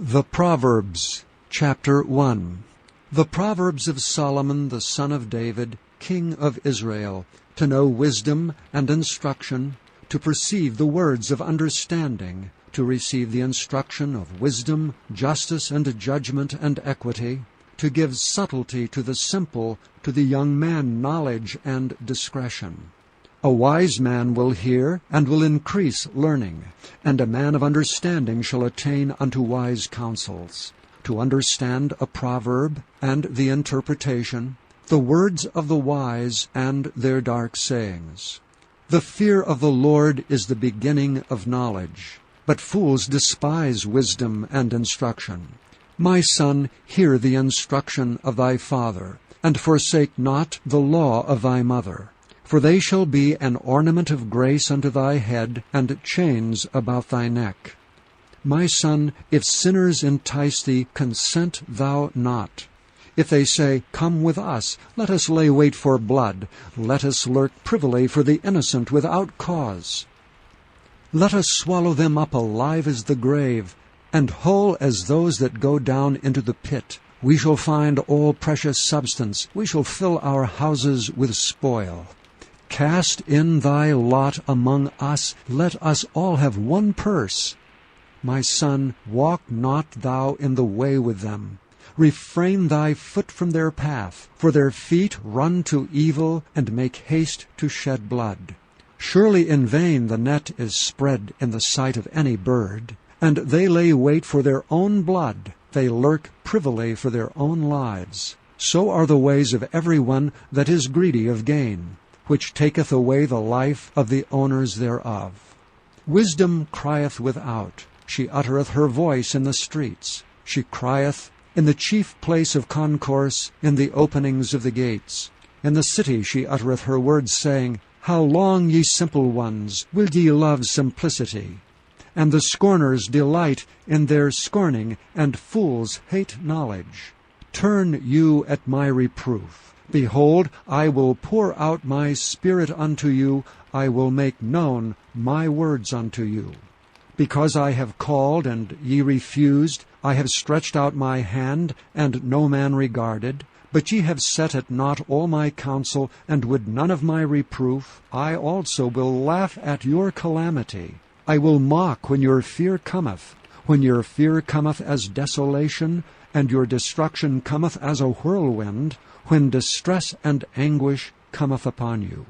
The Proverbs, Chapter 1. The Proverbs of Solomon the son of David, king of Israel, to know wisdom and instruction, to perceive the words of understanding, to receive the instruction of wisdom, justice, and judgment, and equity, to give subtlety to the simple, to the young man knowledge and discretion. A wise man will hear, and will increase learning, and a man of understanding shall attain unto wise counsels. To understand a proverb, and the interpretation, the words of the wise, and their dark sayings. The fear of the Lord is the beginning of knowledge, but fools despise wisdom and instruction. My son, hear the instruction of thy father, and forsake not the law of thy mother. For they shall be an ornament of grace unto thy head, and chains about thy neck. My son, if sinners entice thee, consent thou not. If they say, Come with us, let us lay wait for blood, let us lurk privily for the innocent without cause. Let us swallow them up alive as the grave, and whole as those that go down into the pit. We shall find all precious substance, we shall fill our houses with spoil. Cast in thy lot among us, let us all have one purse. My son, walk not thou in the way with them. Refrain thy foot from their path, for their feet run to evil, and make haste to shed blood. Surely in vain the net is spread in the sight of any bird, and they lay wait for their own blood, they lurk privily for their own lives. So are the ways of every one that is greedy of gain, which taketh away the life of the owners thereof. Wisdom crieth without, she uttereth her voice in the streets. She crieth in the chief place of concourse, in the openings of the gates. In the city she uttereth her words, saying, How long, ye simple ones, will ye love simplicity? And the scorners delight in their scorning, and fools hate knowledge. Turn you at my reproof. Behold, I will pour out my Spirit unto you, I will make known my words unto you. Because I have called, and ye refused, I have stretched out my hand, and no man regarded. But ye have set at naught all my counsel, and would none of my reproof. I also will laugh at your calamity. I will mock when your fear cometh. When your fear cometh as desolation, and your destruction cometh as a whirlwind, when distress and anguish cometh upon you.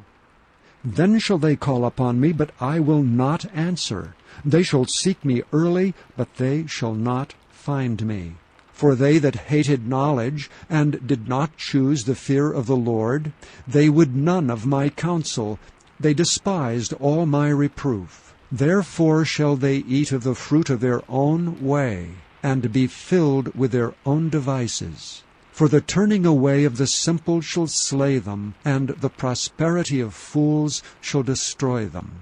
Then shall they call upon me, but I will not answer. They shall seek me early, but they shall not find me. For they that hated knowledge, and did not choose the fear of the Lord, they would none of my counsel, they despised all my reproof. Therefore shall they eat of the fruit of their own way, and be filled with their own devices. For the turning away of the simple shall slay them, and the prosperity of fools shall destroy them.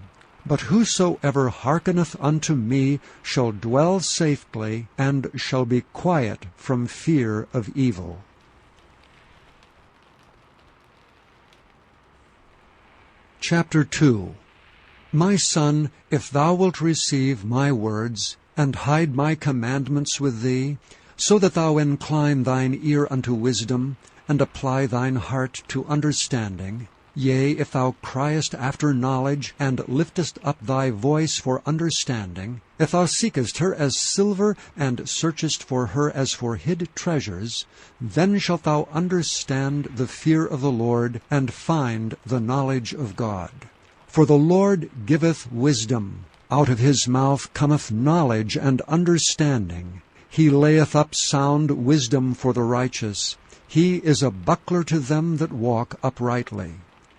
But whosoever hearkeneth unto me shall dwell safely, and shall be quiet from fear of evil. Chapter 2. My son, if thou wilt receive my words, and hide my commandments with thee, so that thou incline thine ear unto wisdom, and apply thine heart to understanding, yea, if thou criest after knowledge, and liftest up thy voice for understanding, if thou seekest her as silver, and searchest for her as for hid treasures, then shalt thou understand the fear of the Lord, and find the knowledge of God. For the Lord giveth wisdom, out of his mouth cometh knowledge and understanding. He layeth up sound wisdom for the righteous. He is a buckler to them that walk uprightly.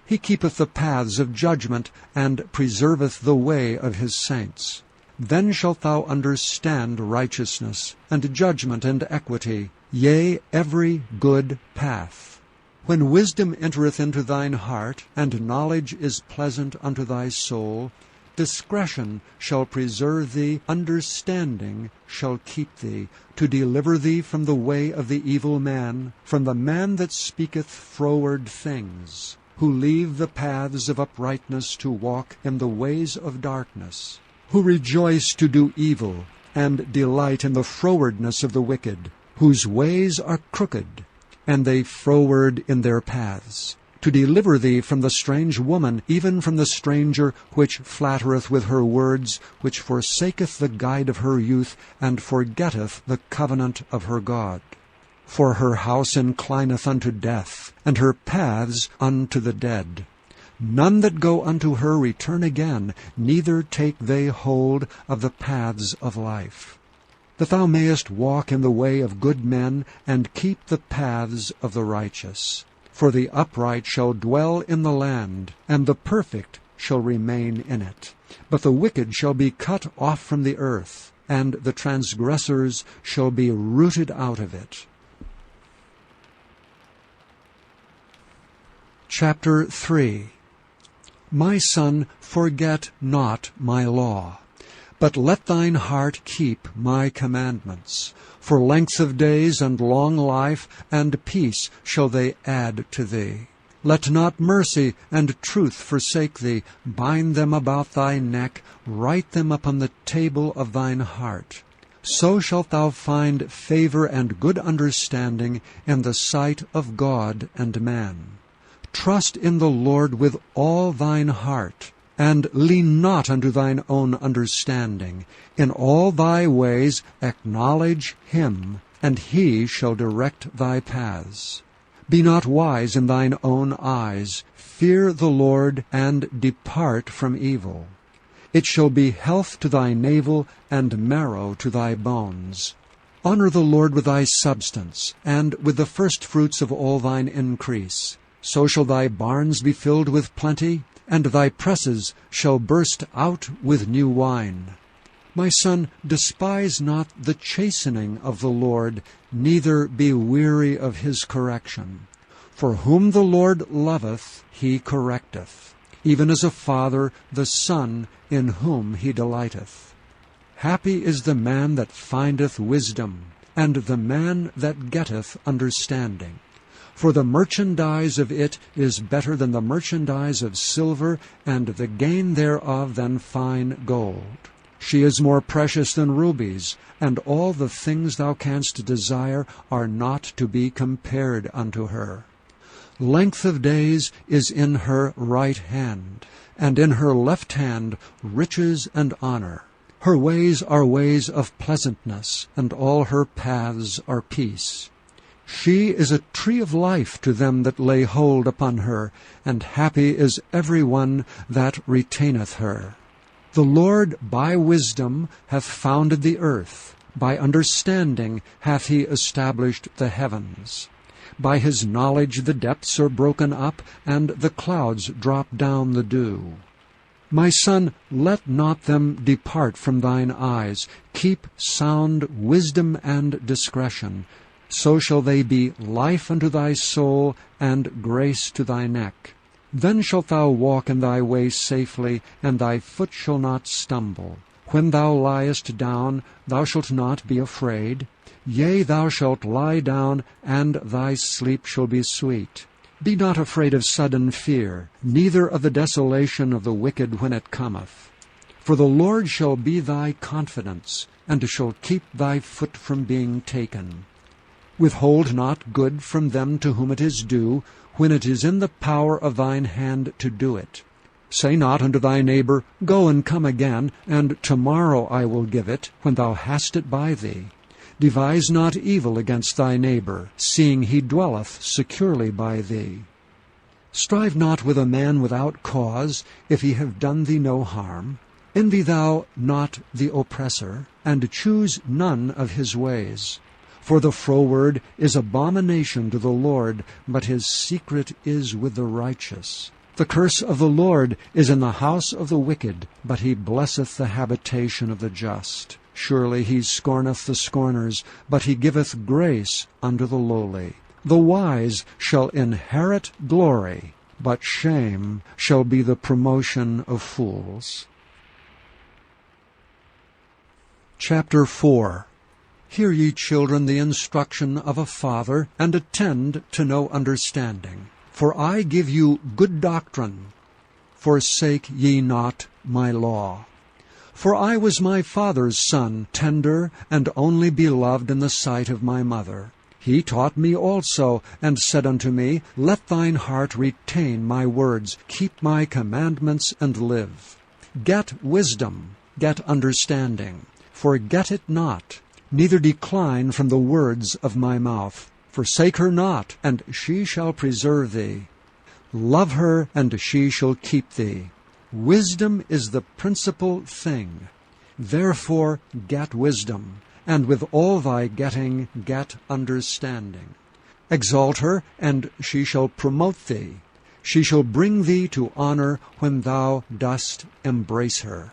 He keepeth the paths of judgment, and preserveth the way of his saints. Then shalt thou understand righteousness, and judgment, and equity, yea, every good path. When wisdom entereth into thine heart, and knowledge is pleasant unto thy soul, discretion shall preserve thee, understanding shall keep thee, to deliver thee from the way of the evil man, from the man that speaketh froward things, who leave the paths of uprightness to walk in the ways of darkness, who rejoice to do evil, and delight in the frowardness of the wicked, whose ways are crooked, and they froward in their paths. To deliver thee from the strange woman, even from the stranger which flattereth with her words, which forsaketh the guide of her youth, and forgetteth the covenant of her God. For her house inclineth unto death, and her paths unto the dead. None that go unto her return again, neither take they hold of the paths of life. That thou mayest walk in the way of good men, and keep the paths of the righteous. For the upright shall dwell in the land, and the perfect shall remain in it. But the wicked shall be cut off from the earth, and the transgressors shall be rooted out of it. Chapter 3. My son, forget not my law, but let thine heart keep my commandments. For length of days and long life and peace shall they add to thee. Let not mercy and truth forsake thee. Bind them about thy neck, write them upon the table of thine heart. So shalt thou find favor and good understanding in the sight of God and man. Trust in the Lord with all thine heart, and lean not unto thine own understanding. In all thy ways acknowledge him, and he shall direct thy paths. Be not wise in thine own eyes. Fear the Lord, and depart from evil. It shall be health to thy navel, and marrow to thy bones. Honor the Lord with thy substance, and with the firstfruits of all thine increase. So shall thy barns be filled with plenty, and thy presses shall burst out with new wine. My son, despise not the chastening of the Lord, neither be weary of his correction. For whom the Lord loveth, he correcteth, even as a father the son in whom he delighteth. Happy is the man that findeth wisdom, and the man that getteth understanding. For the merchandise of it is better than the merchandise of silver, and the gain thereof than fine gold. She is more precious than rubies, and all the things thou canst desire are not to be compared unto her. Length of days is in her right hand, and in her left hand riches and honor. Her ways are ways of pleasantness, and all her paths are peace. She is a tree of life to them that lay hold upon her, and happy is every one that retaineth her. The Lord by wisdom hath founded the earth, by understanding hath he established the heavens. By his knowledge the depths are broken up, and the clouds drop down the dew. My son, let not them depart from thine eyes. Keep sound wisdom and discretion. So shall they be life unto thy soul, and grace to thy neck. Then shalt thou walk in thy way safely, and thy foot shall not stumble. When thou liest down, thou shalt not be afraid. Yea, thou shalt lie down, and thy sleep shall be sweet. Be not afraid of sudden fear, neither of the desolation of the wicked when it cometh. For the Lord shall be thy confidence, and shall keep thy foot from being taken. Withhold not good from them to whom it is due, when it is in the power of thine hand to do it. Say not unto thy neighbor, Go and come again, and tomorrow I will give it, when thou hast it by thee. Devise not evil against thy neighbor, seeing he dwelleth securely by thee. Strive not with a man without cause, if he have done thee no harm. Envy thou not the oppressor, and choose none of his ways. For the froward is abomination to the Lord, but his secret is with the righteous. The curse of the Lord is in the house of the wicked, but he blesseth the habitation of the just. Surely he scorneth the scorners, but he giveth grace unto the lowly. The wise shall inherit glory, but shame shall be the promotion of fools. Chapter 4. Hear ye, children, the instruction of a father, and attend to know understanding. For I give you good doctrine. Forsake ye not my law. For I was my father's son, tender and only beloved in the sight of my mother. He taught me also, and said unto me, Let thine heart retain my words, keep my commandments, and live. Get wisdom, get understanding. Forget it not, neither decline from the words of my mouth. Forsake her not, and she shall preserve thee. Love her, and she shall keep thee. Wisdom is the principal thing. Therefore get wisdom, and with all thy getting get understanding. Exalt her, and she shall promote thee. She shall bring thee to honor when thou dost embrace her.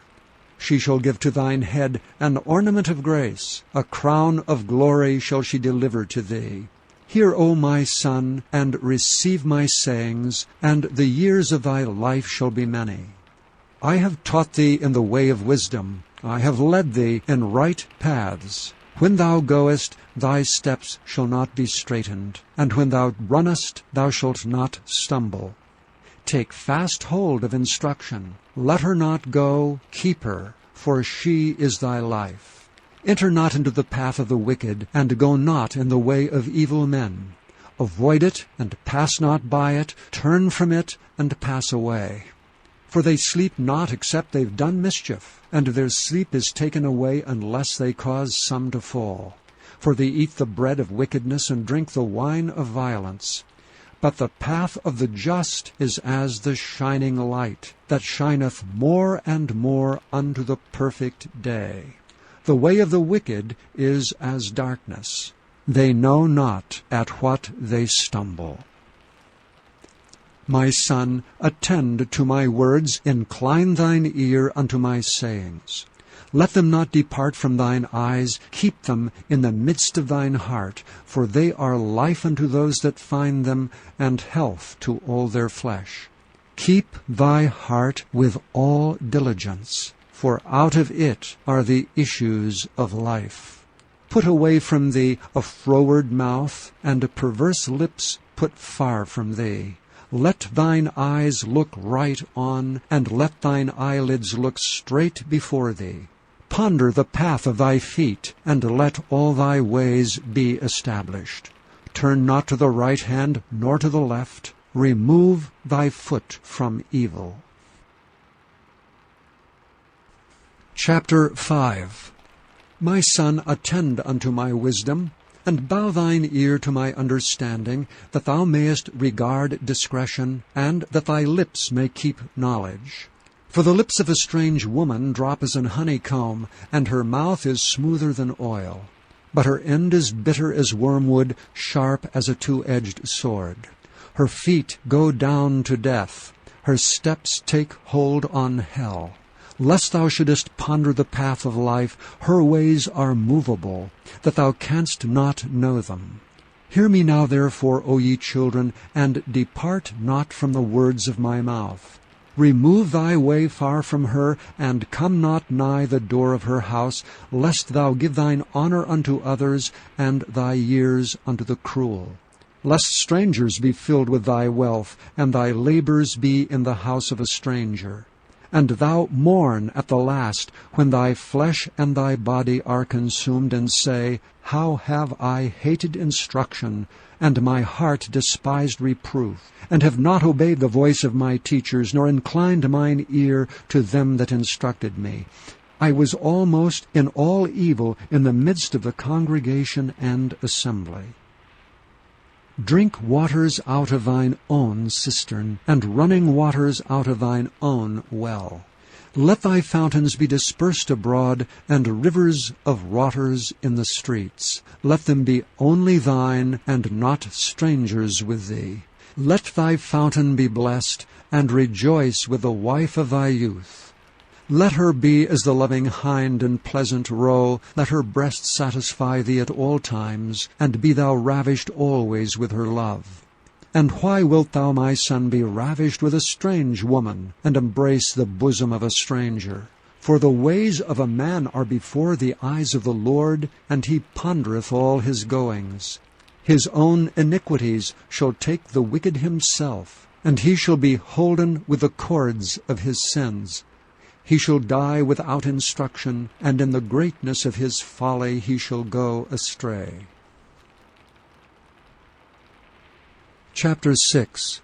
She shall give to thine head an ornament of grace. A crown of glory shall she deliver to thee. Hear, O my son, and receive my sayings, and the years of thy life shall be many. I have taught thee in the way of wisdom. I have led thee in right paths. When thou goest, thy steps shall not be straitened, and when thou runnest, thou shalt not stumble. Take fast hold of instruction. Let her not go, keep her, for she is thy life. Enter not into the path of the wicked, and go not in the way of evil men. Avoid it, and pass not by it. Turn from it, and pass away. For they sleep not except they've done mischief, and their sleep is taken away unless they cause some to fall. For they eat the bread of wickedness, and drink the wine of violence. But the path of the just is as the shining light, that shineth more and more unto the perfect day. The way of the wicked is as darkness. They know not at what they stumble. My son, attend to my words, incline thine ear unto my sayings. Let them not depart from thine eyes, keep them in the midst of thine heart, for they are life unto those that find them, and health to all their flesh. Keep thy heart with all diligence, for out of it are the issues of life. Put away from thee a froward mouth, and perverse lips put far from thee. Let thine eyes look right on, and let thine eyelids look straight before thee. Ponder the path of thy feet, and let all thy ways be established. Turn not to the right hand, nor to the left. Remove thy foot from evil. Chapter 5. My son, attend unto my wisdom, and bow thine ear to my understanding, that thou mayest regard discretion, and that thy lips may keep knowledge. For the lips of a strange woman drop as an honeycomb, and her mouth is smoother than oil. But her end is bitter as wormwood, sharp as a two-edged sword. Her feet go down to death. Her steps take hold on hell. Lest thou shouldest ponder the path of life, her ways are movable, that thou canst not know them. Hear me now therefore, O ye children, and depart not from the words of my mouth. Remove thy way far from her, and come not nigh the door of her house, lest thou give thine honor unto others, and thy years unto the cruel. Lest strangers be filled with thy wealth, and thy labors be in the house of a stranger. And thou mourn at the last, when thy flesh and thy body are consumed, and say, How have I hated instruction, and my heart despised reproof, and have not obeyed the voice of my teachers, nor inclined mine ear to them that instructed me. I was almost in all evil in the midst of the congregation and assembly. Drink waters out of thine own cistern, and running waters out of thine own well. Let thy fountains be dispersed abroad, and rivers of waters in the streets. Let them be only thine, and not strangers with thee. Let thy fountain be blessed, and rejoice with the wife of thy youth. Let her be as the loving hind and pleasant roe. Let her breast satisfy thee at all times, and be thou ravished always with her love. And why wilt thou, my son, be ravished with a strange woman, and embrace the bosom of a stranger? For the ways of a man are before the eyes of the Lord, and he pondereth all his goings. His own iniquities shall take the wicked himself, and he shall be holden with the cords of his sins. He shall die without instruction, and in the greatness of his folly he shall go astray. Chapter 6.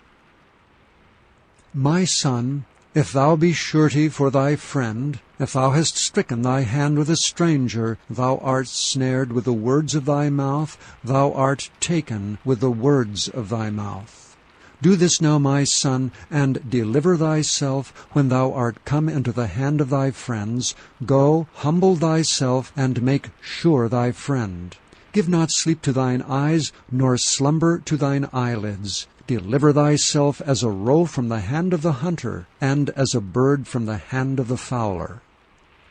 My son, if thou be surety for thy friend, if thou hast stricken thy hand with a stranger, thou art snared with the words of thy mouth, thou art taken with the words of thy mouth. Do this now, my son, and deliver thyself when thou art come into the hand of thy friends. Go, humble thyself, and make sure thy friend. Give not sleep to thine eyes, nor slumber to thine eyelids. Deliver thyself as a roe from the hand of the hunter, and as a bird from the hand of the fowler.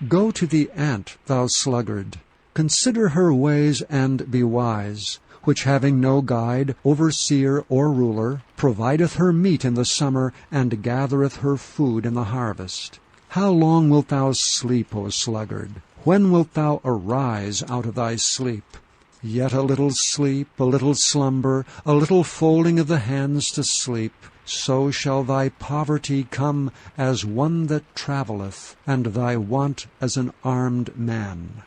Go to the ant, thou sluggard. Consider her ways, and be wise, which having no guide, overseer, or ruler, provideth her meat in the summer, and gathereth her food in the harvest. How long wilt thou sleep, O sluggard? When wilt thou arise out of thy sleep? Yet a little sleep, a little slumber, a little folding of the hands to sleep, so shall thy poverty come as one that travelleth, and thy want as an armed man.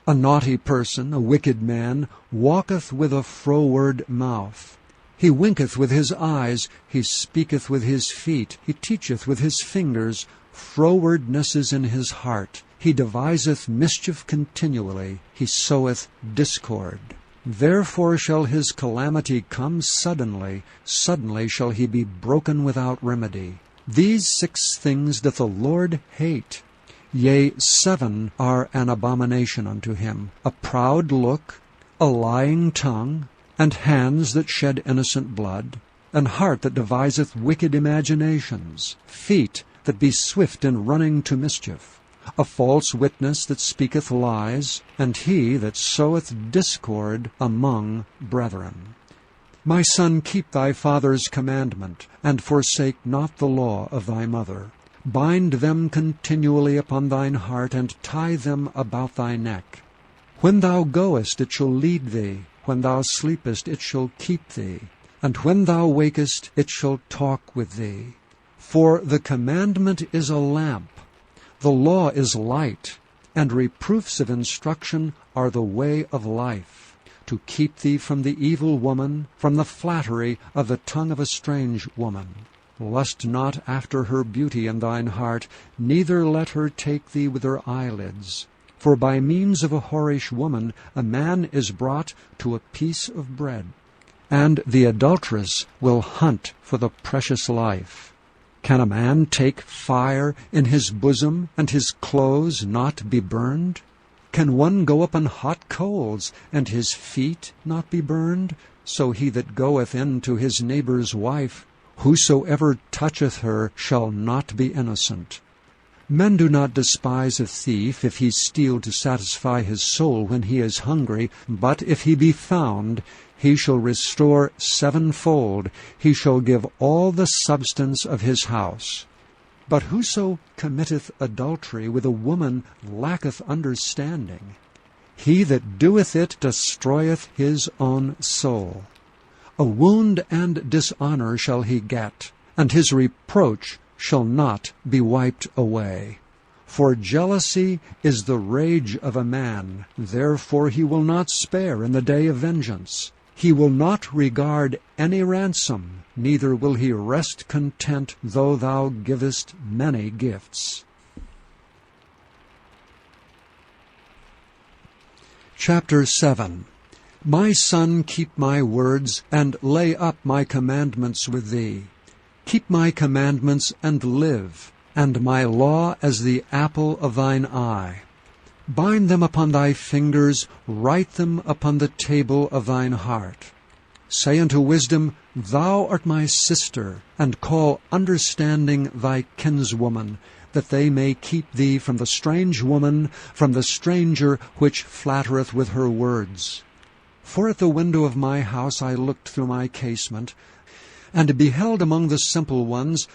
A naughty person, a wicked man, walketh with a froward mouth. He winketh with his eyes, he speaketh with his feet, he teacheth with his fingers. Frowardness is in his heart. He deviseth mischief continually, he soweth discord. Therefore shall his calamity come suddenly, suddenly shall he be broken without remedy. These 6 things doth the Lord hate. Yea, 7 are an abomination unto him: a proud look, a lying tongue, and hands that shed innocent blood, an heart that deviseth wicked imaginations, feet that be swift in running to mischief, a false witness that speaketh lies, and he that soweth discord among brethren. My son, keep thy father's commandment, and forsake not the law of thy mother. Bind them continually upon thine heart, and tie them about thy neck. When thou goest, it shall lead thee. When thou sleepest, it shall keep thee. And when thou wakest, it shall talk with thee. For the commandment is a lamp, the law is light, and reproofs of instruction are the way of life, to keep thee from the evil woman, from the flattery of the tongue of a strange woman. Lust not after her beauty in thine heart, neither let her take thee with her eyelids. For by means of a whorish woman a man is brought to a piece of bread, and the adulteress will hunt for the precious life. Can a man take fire in his bosom, and his clothes not be burned? Can one go up on hot coals, and his feet not be burned? So he that goeth in to his neighbour's wife, whosoever toucheth her shall not be innocent. Men do not despise a thief if he steal to satisfy his soul when he is hungry, but if he be found, he shall restore 7-fold, he shall give all the substance of his house. But whoso committeth adultery with a woman lacketh understanding. He that doeth it destroyeth his own soul. A wound and dishonor shall he get, and his reproach shall not be wiped away. For jealousy is the rage of a man, therefore he will not spare in the day of vengeance. He will not regard any ransom, neither will he rest content though thou givest many gifts. Chapter 7. My son, keep my words, and lay up my commandments with thee. Keep my commandments and live, and my law as the apple of thine eye. Bind them upon thy fingers, write them upon the table of thine heart. Say unto wisdom, Thou art my sister, and call understanding thy kinswoman, that they may keep thee from the strange woman, from the stranger which flattereth with her words. For at the window of my house I looked through my casement, and beheld among the simple ones,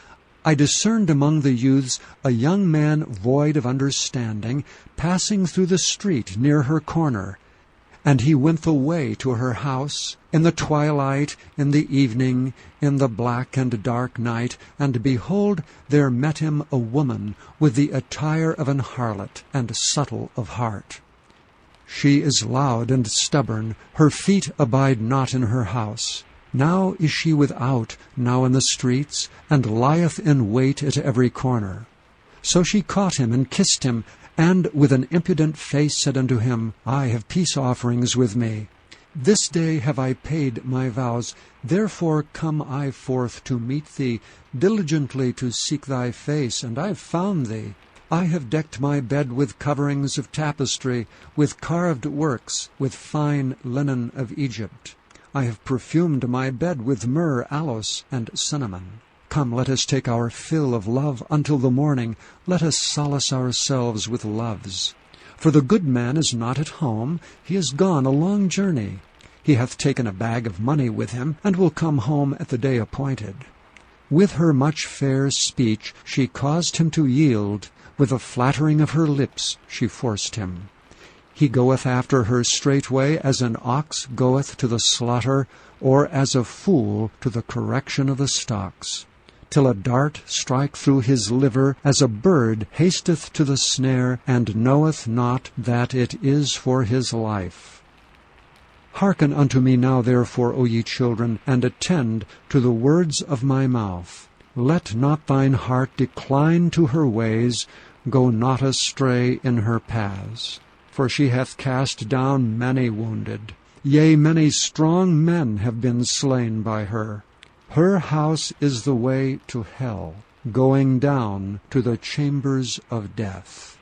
I discerned among the youths a young man void of understanding, passing through the street near her corner. And he went the way to her house, in the twilight, in the evening, in the black and dark night, and behold, there met him a woman with the attire of an harlot, and subtle of heart. She is loud and stubborn, her feet abide not in her house. Now is she without, now in the streets, and lieth in wait at every corner. So she caught him and kissed him, and with an impudent face said unto him, I have peace offerings with me. This day have I paid my vows, therefore come I forth to meet thee, diligently to seek thy face, and I have found thee. I have decked my bed with coverings of tapestry, with carved works, with fine linen of Egypt. I have perfumed my bed with myrrh, aloes, and cinnamon. Come, let us take our fill of love until the morning. Let us solace ourselves with loves. For the good man is not at home, he is gone a long journey. He hath taken a bag of money with him, and will come home at the day appointed. With her much fair speech she caused him to yield, with the flattering of her lips she forced him. He goeth after her straightway, as an ox goeth to the slaughter, or as a fool to the correction of the stocks. Till a dart strike through his liver, as a bird hasteth to the snare, and knoweth not that it is for his life. Hearken unto me now therefore, O ye children, and attend to the words of my mouth. Let not thine heart decline to her ways, go not astray in her paths. For she hath cast down many wounded, yea, many strong men have been slain by her. Her house is the way to hell, going down to the chambers of death.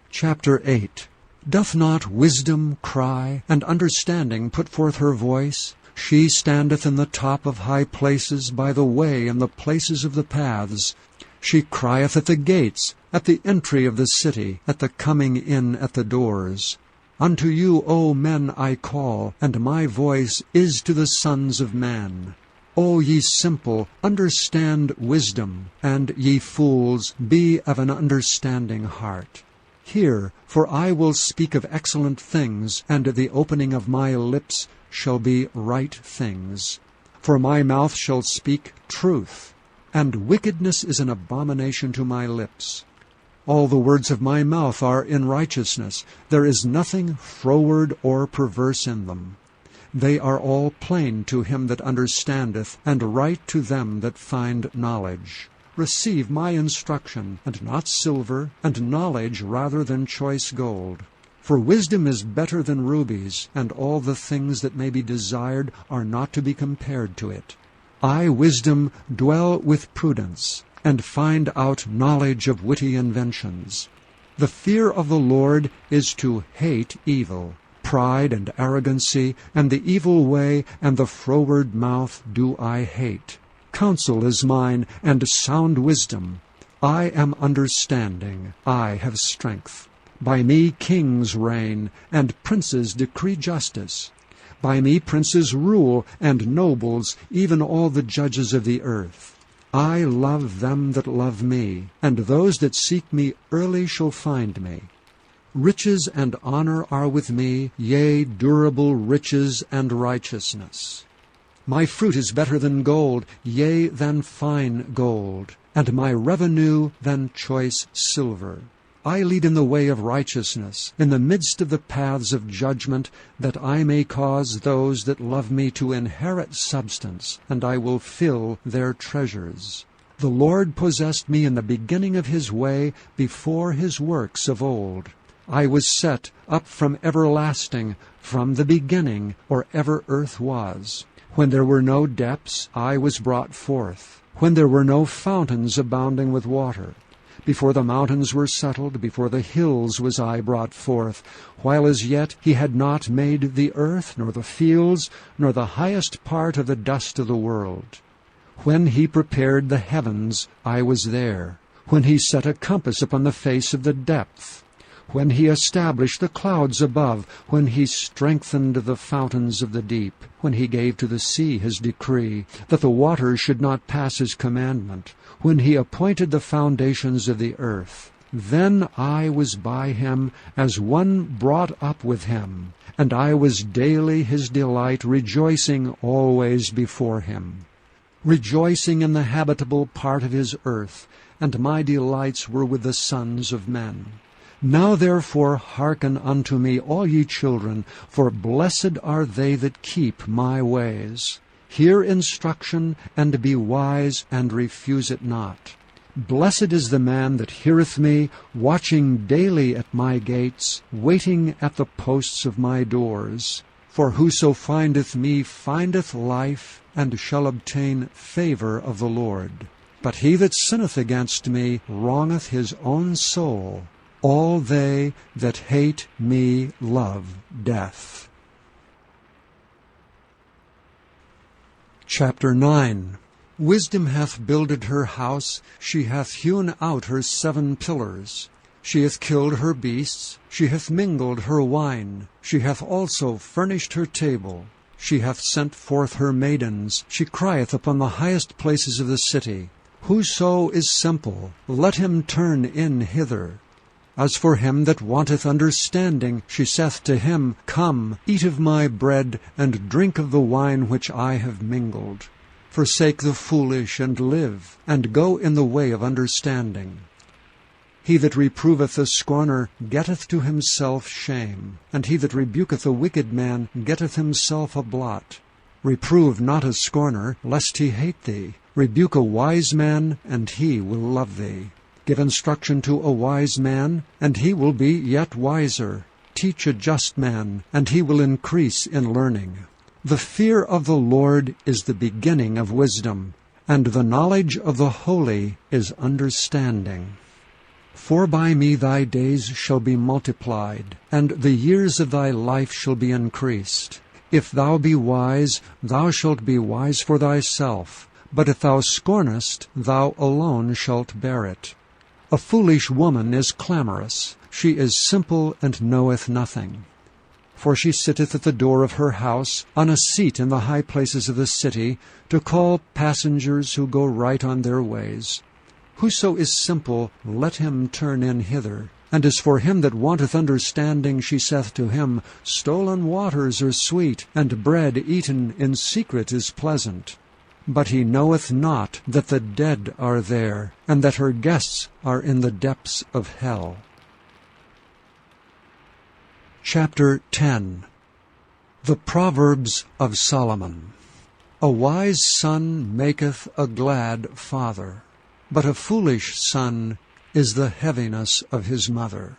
Chapter 8. Doth not wisdom cry, and understanding put forth her voice? She standeth in the top of high places, by the way and the places of the paths. She crieth at the gates, at the entry of the city, at the coming in at the doors. Unto you, O men, I call, and my voice is to the sons of man. O ye simple, understand wisdom, and ye fools, be of an understanding heart. Hear, for I will speak of excellent things, and the opening of my lips shall be right things. For my mouth shall speak truth, and wickedness is an abomination to my lips. All the words of my mouth are in righteousness. There is nothing froward or perverse in them. They are all plain to him that understandeth, and right to them that find knowledge. Receive my instruction, and not silver, and knowledge rather than choice gold. For wisdom is better than rubies, and all the things that may be desired are not to be compared to it. I, wisdom, dwell with prudence, and find out knowledge of witty inventions. The fear of the Lord is to hate evil. Pride and arrogancy, and the evil way, and the froward mouth do I hate. Counsel is mine, and sound wisdom. I am understanding, I have strength. By me kings reign, and princes decree justice. By me princes rule, and nobles, even all the judges of the earth. I love them that love me, and those that seek me early shall find me. Riches and honor are with me, yea, durable riches and righteousness. My fruit is better than gold, yea, than fine gold, and my revenue than choice silver. I lead in the way of righteousness, in the midst of the paths of judgment, that I may cause those that love me to inherit substance, and I will fill their treasures. The Lord possessed me in the beginning of his way, before his works of old. I was set up from everlasting, from the beginning, or ever earth was. When there were no depths, I was brought forth, when there were no fountains abounding with water. Before the mountains were settled, before the hills was I brought forth, while as yet he had not made the earth, nor the fields, nor the highest part of the dust of the world. When he prepared the heavens, I was there. When he set a compass upon the face of the depth. When he established the clouds above. When he strengthened the fountains of the deep. When he gave to the sea his decree, that the waters should not pass his commandment. When he appointed the foundations of the earth. Then I was by him as one brought up with him, and I was daily his delight, rejoicing always before him. Rejoicing in the habitable part of his earth, and my delights were with the sons of men. Now therefore hearken unto me, all ye children, for blessed are they that keep my ways. Hear instruction, and be wise, and refuse it not. Blessed is the man that heareth me, watching daily at my gates, waiting at the posts of my doors. For whoso findeth me findeth life, and shall obtain favor of the Lord. But he that sinneth against me wrongeth his own soul. All they that hate me love death. Chapter 9. Wisdom hath builded her house, she hath hewn out her 7 pillars. She hath killed her beasts, she hath mingled her wine, she hath also furnished her table. She hath sent forth her maidens, she crieth upon the highest places of the city. Whoso is simple, let him turn in hither. As for him that wanteth understanding, she saith to him, Come, eat of my bread, and drink of the wine which I have mingled. Forsake the foolish, and live, and go in the way of understanding. He that reproveth a scorner getteth to himself shame, and he that rebuketh a wicked man getteth himself a blot. Reprove not a scorner, lest he hate thee. Rebuke a wise man, and he will love thee. Give instruction to a wise man, and he will be yet wiser. Teach a just man, and he will increase in learning. The fear of the Lord is the beginning of wisdom, and the knowledge of the holy is understanding. For by me thy days shall be multiplied, and the years of thy life shall be increased. If thou be wise, thou shalt be wise for thyself, but if thou scornest, thou alone shalt bear it. A foolish woman is clamorous, she is simple and knoweth nothing. For she sitteth at the door of her house, on a seat in the high places of the city, to call passengers who go right on their ways. Whoso is simple, let him turn in hither. And as for him that wanteth understanding, she saith to him, Stolen waters are sweet, and bread eaten in secret is pleasant. But he knoweth not that the dead are there, and that her guests are in the depths of hell. Chapter 10. The Proverbs of Solomon. A wise son maketh a glad father, but a foolish son is the heaviness of his mother.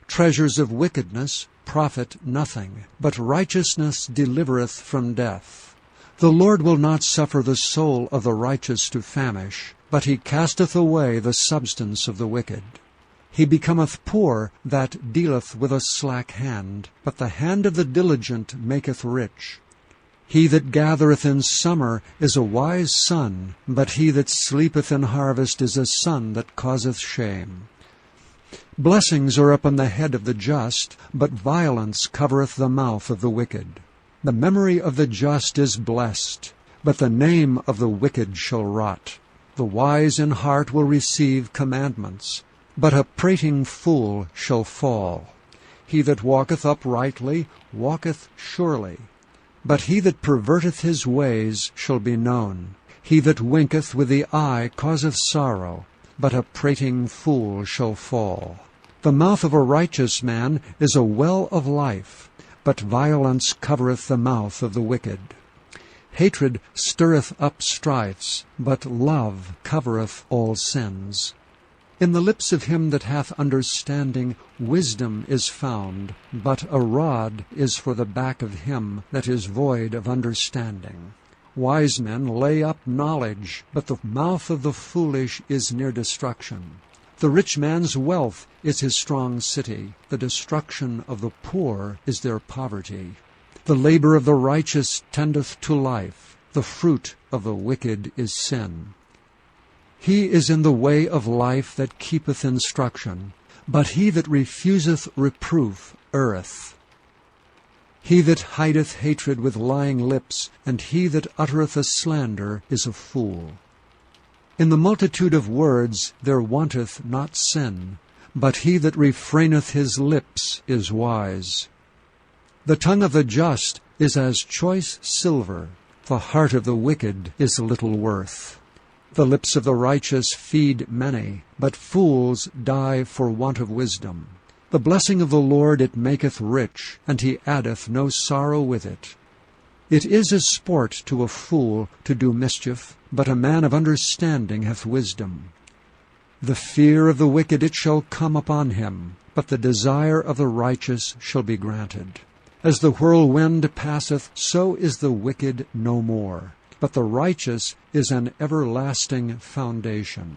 Treasures of wickedness profit nothing, but righteousness delivereth from death. The Lord will not suffer the soul of the righteous to famish, but he casteth away the substance of the wicked. He becometh poor that dealeth with a slack hand, but the hand of the diligent maketh rich. He that gathereth in summer is a wise son, but he that sleepeth in harvest is a son that causeth shame. Blessings are upon the head of the just, but violence covereth the mouth of the wicked. The memory of the just is blessed, but the name of the wicked shall rot. The wise in heart will receive commandments, but a prating fool shall fall. He that walketh uprightly walketh surely, but he that perverteth his ways shall be known. He that winketh with the eye causeth sorrow, but a prating fool shall fall. The mouth of a righteous man is a well of life, but violence covereth the mouth of the wicked. Hatred stirreth up strifes, but love covereth all sins. In the lips of him that hath understanding wisdom is found, but a rod is for the back of him that is void of understanding. Wise men lay up knowledge, but the mouth of the foolish is near destruction. The rich man's wealth is his strong city. The destruction of the poor is their poverty. The labor of the righteous tendeth to life. The fruit of the wicked is sin. He is in the way of life that keepeth instruction, but he that refuseth reproof erreth. He that hideth hatred with lying lips, and he that uttereth a slander, is a fool. In the multitude of words there wanteth not sin, but he that refraineth his lips is wise. The tongue of the just is as choice silver, the heart of the wicked is little worth. The lips of the righteous feed many, but fools die for want of wisdom. The blessing of the Lord it maketh rich, and he addeth no sorrow with it. It is as sport to a fool to do mischief, but a man of understanding hath wisdom. The fear of the wicked it shall come upon him, but the desire of the righteous shall be granted. As the whirlwind passeth, so is the wicked no more, but the righteous is an everlasting foundation.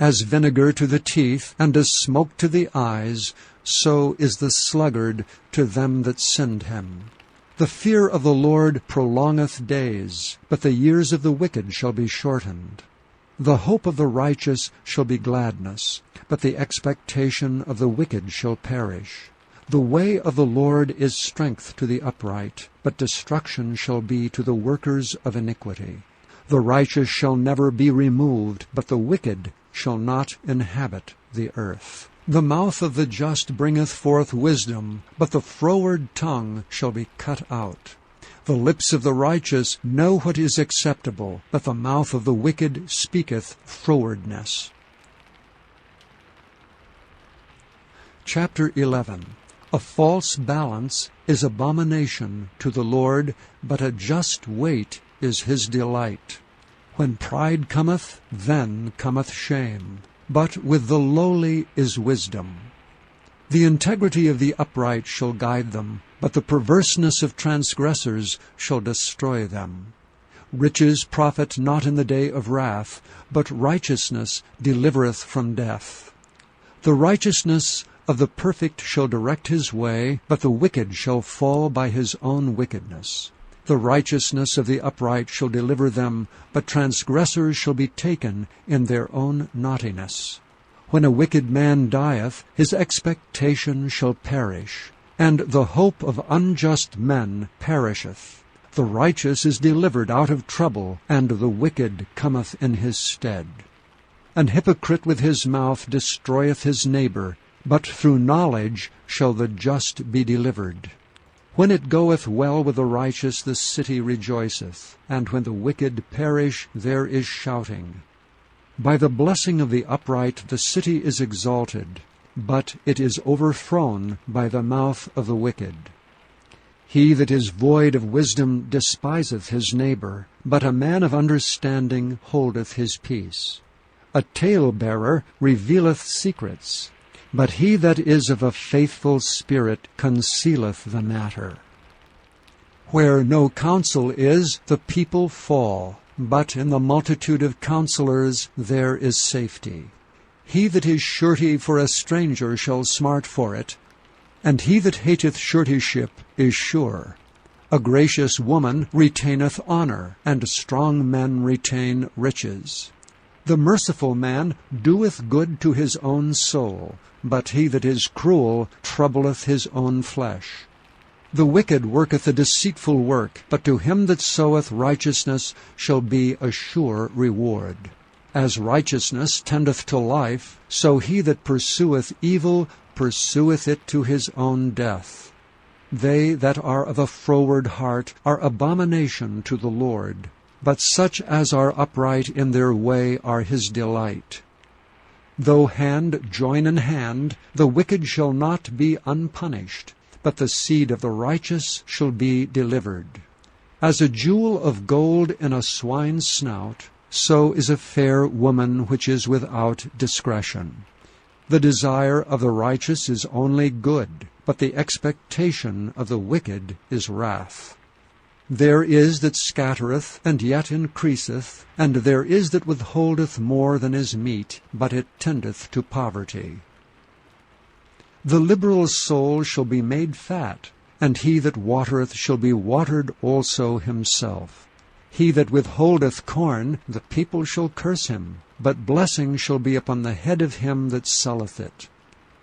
As vinegar to the teeth, and as smoke to the eyes, so is the sluggard to them that send him. The fear of the Lord prolongeth days, but the years of the wicked shall be shortened. The hope of the righteous shall be gladness, but the expectation of the wicked shall perish. The way of the Lord is strength to the upright, but destruction shall be to the workers of iniquity. The righteous shall never be removed, but the wicked shall not inhabit the earth. The mouth of the just bringeth forth wisdom, but the froward tongue shall be cut out. The lips of the righteous know what is acceptable, but the mouth of the wicked speaketh frowardness. Chapter 11. A false balance is abomination to the Lord, but a just weight is his delight. When pride cometh, then cometh shame, but with the lowly is wisdom. The integrity of the upright shall guide them, but the perverseness of transgressors shall destroy them. Riches profit not in the day of wrath, but righteousness delivereth from death. The righteousness of the perfect shall direct his way, but the wicked shall fall by his own wickedness. The righteousness of the upright shall deliver them, but transgressors shall be taken in their own naughtiness. When a wicked man dieth, his expectation shall perish, and the hope of unjust men perisheth. The righteous is delivered out of trouble, and the wicked cometh in his stead. An hypocrite with his mouth destroyeth his neighbor, but through knowledge shall the just be delivered. When it goeth well with the righteous, the city rejoiceth, and when the wicked perish, there is shouting. By the blessing of the upright the city is exalted, but it is overthrown by the mouth of the wicked. He that is void of wisdom despiseth his neighbor, but a man of understanding holdeth his peace. A talebearer revealeth secrets, but he that is of a faithful spirit concealeth the matter. Where no counsel is, the people fall, but in the multitude of counselors there is safety. He that is surety for a stranger shall smart for it, and he that hateth suretyship is sure. A gracious woman retaineth honor, and strong men retain riches. The merciful man doeth good to his own soul, but he that is cruel troubleth his own flesh. The wicked worketh a deceitful work, but to him that soweth righteousness shall be a sure reward. As righteousness tendeth to life, so he that pursueth evil pursueth it to his own death. They that are of a froward heart are abomination to the Lord, but such as are upright in their way are his delight. Though hand join in hand, the wicked shall not be unpunished, but the seed of the righteous shall be delivered. As a jewel of gold in a swine's snout, so is a fair woman which is without discretion. The desire of the righteous is only good, but the expectation of the wicked is wrath. There is that scattereth, and yet increaseth, and there is that withholdeth more than is meet, but it tendeth to poverty. The liberal soul shall be made fat, and he that watereth shall be watered also himself. He that withholdeth corn, the people shall curse him, but blessing shall be upon the head of him that selleth it.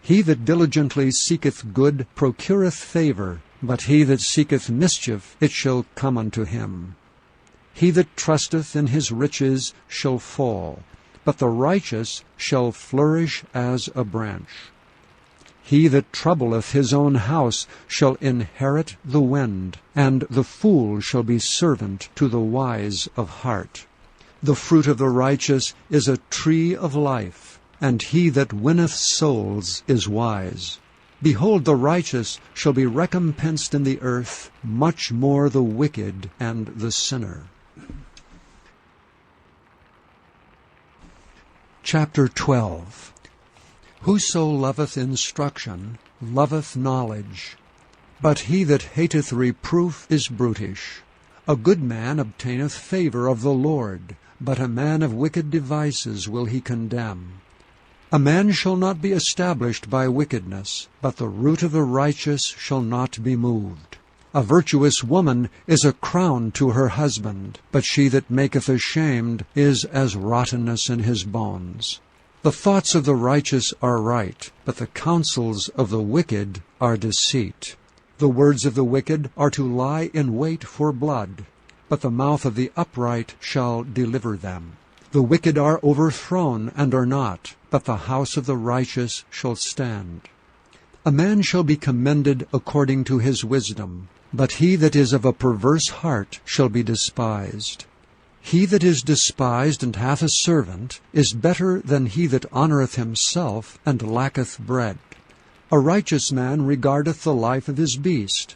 He that diligently seeketh good procureth favor, but he that seeketh mischief, it shall come unto him. He that trusteth in his riches shall fall, but the righteous shall flourish as a branch. He that troubleth his own house shall inherit the wind, and the fool shall be servant to the wise of heart. The fruit of the righteous is a tree of life, and he that winneth souls is wise. Behold, the righteous shall be recompensed in the earth, much more the wicked and the sinner. Chapter 12. Whoso loveth instruction loveth knowledge, but he that hateth reproof is brutish. A good man obtaineth favour of the Lord, but a man of wicked devices will he condemn. A man shall not be established by wickedness, but the root of the righteous shall not be moved. A virtuous woman is a crown to her husband, but she that maketh ashamed is as rottenness in his bones. The thoughts of the righteous are right, but the counsels of the wicked are deceit. The words of the wicked are to lie in wait for blood, but the mouth of the upright shall deliver them. The wicked are overthrown and are not, but the house of the righteous shall stand. A man shall be commended according to his wisdom, but he that is of a perverse heart shall be despised. He that is despised and hath a servant is better than he that honoureth himself and lacketh bread. A righteous man regardeth the life of his beast,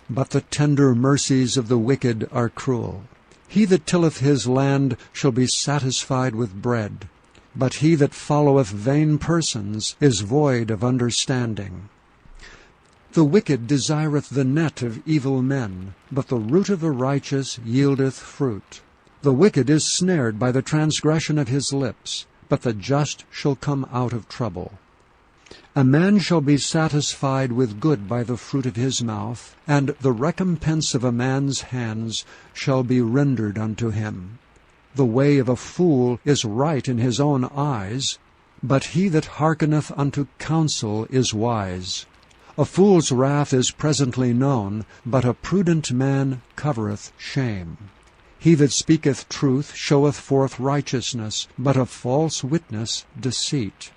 but the tender mercies of the wicked are cruel. He that tilleth his land shall be satisfied with bread, but he that followeth vain persons is void of understanding. The wicked desireth the net of evil men, but the root of the righteous yieldeth fruit. The wicked is snared by the transgression of his lips, but the just shall come out of trouble. A man shall be satisfied with good by the fruit of his mouth, and the recompense of a man's hands shall be rendered unto him. The way of a fool is right in his own eyes, but he that hearkeneth unto counsel is wise. A fool's wrath is presently known, but a prudent man covereth shame. He that speaketh truth showeth forth righteousness, but a false witness deceit.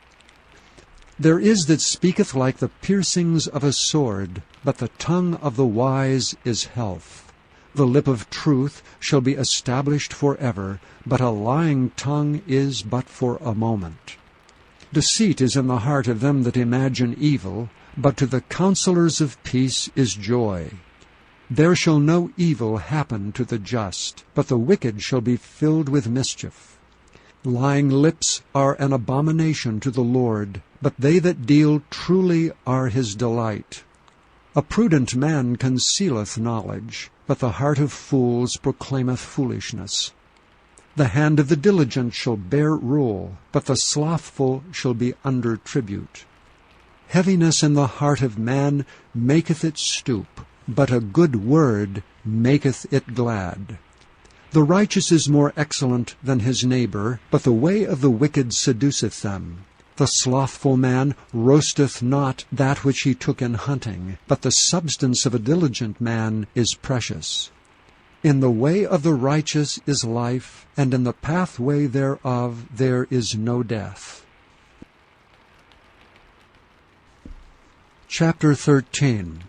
There is that speaketh like the piercings of a sword, but the tongue of the wise is health. The lip of truth shall be established forever, but a lying tongue is but for a moment. Deceit is in the heart of them that imagine evil, but to the counselors of peace is joy. There shall no evil happen to the just, but the wicked shall be filled with mischief. Lying lips are an abomination to the Lord, but they that deal truly are his delight. A prudent man concealeth knowledge, but the heart of fools proclaimeth foolishness. The hand of the diligent shall bear rule, but the slothful shall be under tribute. Heaviness in the heart of man maketh it stoop, but a good word maketh it glad. The righteous is more excellent than his neighbor, but the way of the wicked seduceth them. The slothful man roasteth not that which he took in hunting, but the substance of a diligent man is precious. In the way of the righteous is life, and in the pathway thereof there is no death. Chapter 13.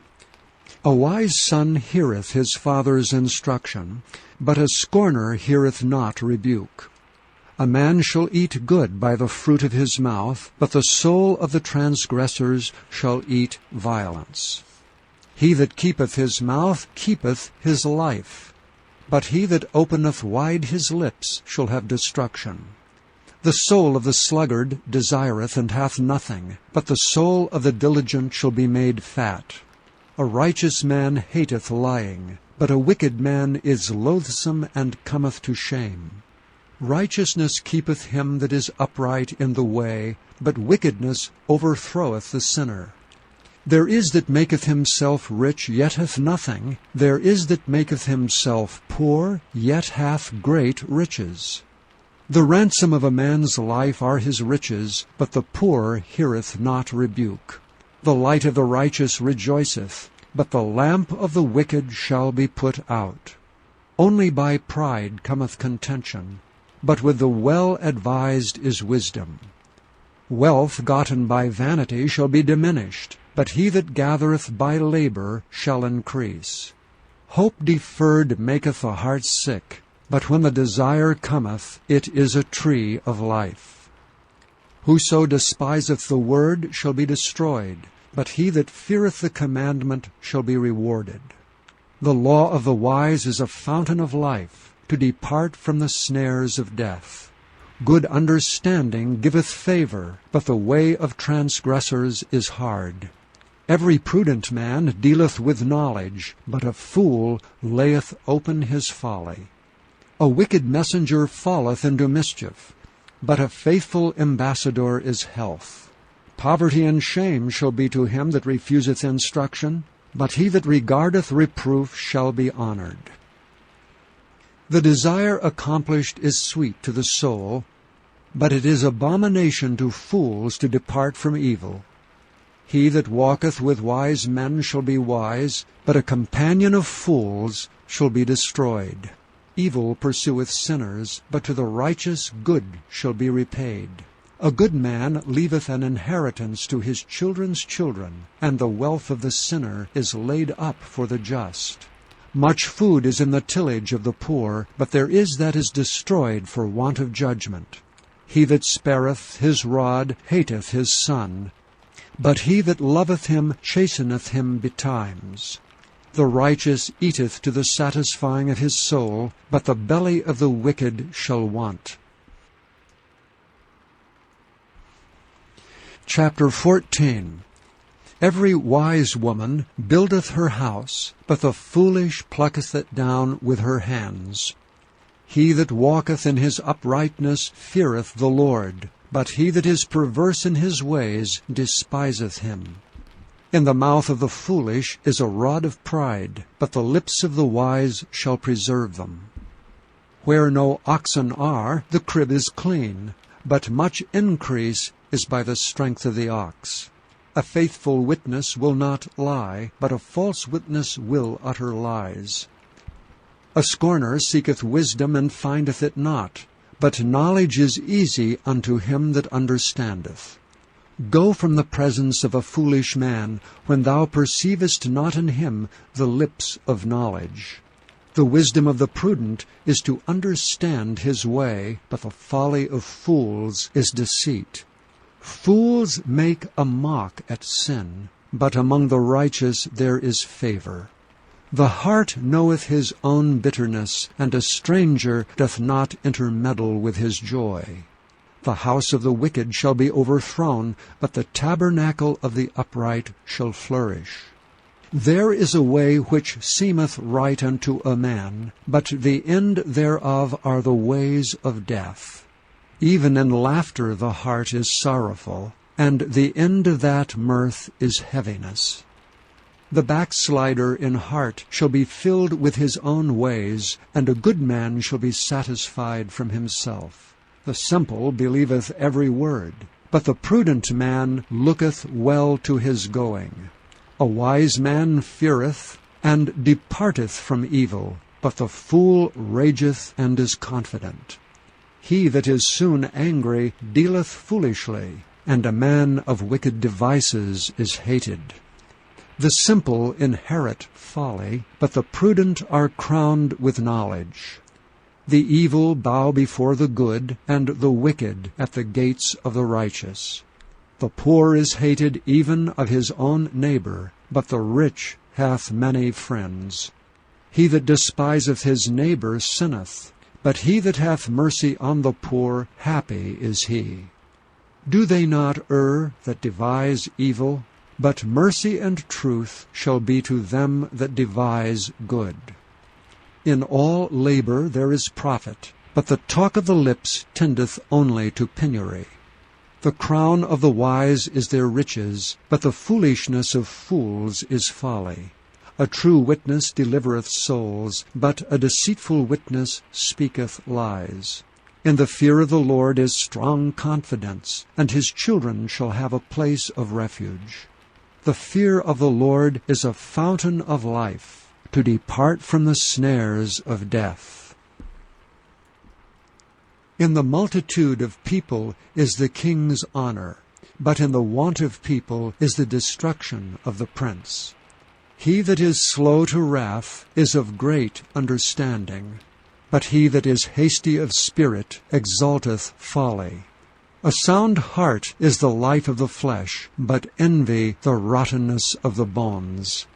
A wise son heareth his father's instruction, but a scorner heareth not rebuke. A man shall eat good by the fruit of his mouth, but the soul of the transgressors shall eat violence. He that keepeth his mouth keepeth his life, but he that openeth wide his lips shall have destruction. The soul of the sluggard desireth and hath nothing, but the soul of the diligent shall be made fat. A righteous man hateth lying, but a wicked man is loathsome and cometh to shame. Righteousness keepeth him that is upright in the way, but wickedness overthroweth the sinner. There is that maketh himself rich, yet hath nothing. There is that maketh himself poor, yet hath great riches. The ransom of a man's life are his riches, but the poor heareth not rebuke. The light of the righteous rejoiceth, but the lamp of the wicked shall be put out. Only by pride cometh contention, but with the well-advised is wisdom. Wealth gotten by vanity shall be diminished, but he that gathereth by labor shall increase. Hope deferred maketh the heart sick, but when the desire cometh, it is a tree of life. Whoso despiseth the word shall be destroyed, but he that feareth the commandment shall be rewarded. The law of the wise is a fountain of life, to depart from the snares of death. Good understanding giveth favor, but the way of transgressors is hard. Every prudent man dealeth with knowledge, but a fool layeth open his folly. A wicked messenger falleth into mischief, but a faithful ambassador is health. Poverty and shame shall be to him that refuseth instruction, but he that regardeth reproof shall be honored. The desire accomplished is sweet to the soul, but it is abomination to fools to depart from evil. He that walketh with wise men shall be wise, but a companion of fools shall be destroyed. Evil pursueth sinners, but to the righteous good shall be repaid. A good man leaveth an inheritance to his children's children, and the wealth of the sinner is laid up for the just. Much food is in the tillage of the poor, but there is that is destroyed for want of judgment. He that spareth his rod hateth his son, but he that loveth him chasteneth him betimes. The righteous eateth to the satisfying of his soul, but the belly of the wicked shall want. Chapter 14. Every wise woman buildeth her house, but the foolish plucketh it down with her hands. He that walketh in his uprightness feareth the Lord, but he that is perverse in his ways despiseth him. In the mouth of the foolish is a rod of pride, but the lips of the wise shall preserve them. Where no oxen are, the crib is clean, but much increase is by the strength of the ox. A faithful witness will not lie, but a false witness will utter lies. A scorner seeketh wisdom and findeth it not, but knowledge is easy unto him that understandeth. Go from the presence of a foolish man, when thou perceivest not in him the lips of knowledge. The wisdom of the prudent is to understand his way, but the folly of fools is deceit. Fools make a mock at sin, but among the righteous there is favor. The heart knoweth his own bitterness, and a stranger doth not intermeddle with his joy. The house of the wicked shall be overthrown, but the tabernacle of the upright shall flourish. There is a way which seemeth right unto a man, but the end thereof are the ways of death. Even in laughter the heart is sorrowful, and the end of that mirth is heaviness. The backslider in heart shall be filled with his own ways, and a good man shall be satisfied from himself. The simple believeth every word, but the prudent man looketh well to his going. A wise man feareth, and departeth from evil, but the fool rageth and is confident. He that is soon angry dealeth foolishly, and a man of wicked devices is hated. The simple inherit folly, but the prudent are crowned with knowledge. The evil bow before the good, and the wicked at the gates of the righteous. The poor is hated even of his own neighbor, but the rich hath many friends. He that despiseth his neighbor sinneth, but he that hath mercy on the poor, happy is he. Do they not err that devise evil? But mercy and truth shall be to them that devise good. In all labor there is profit, but the talk of the lips tendeth only to penury. The crown of the wise is their riches, but the foolishness of fools is folly. A true witness delivereth souls, but a deceitful witness speaketh lies. In the fear of the Lord is strong confidence, and his children shall have a place of refuge. The fear of the Lord is a fountain of life, to depart from the snares of death. In the multitude of people is the king's honor, but in the want of people is the destruction of the prince. He that is slow to wrath is of great understanding, but he that is hasty of spirit exalteth folly. A sound heart is the life of the flesh, but envy the rottenness of the bones.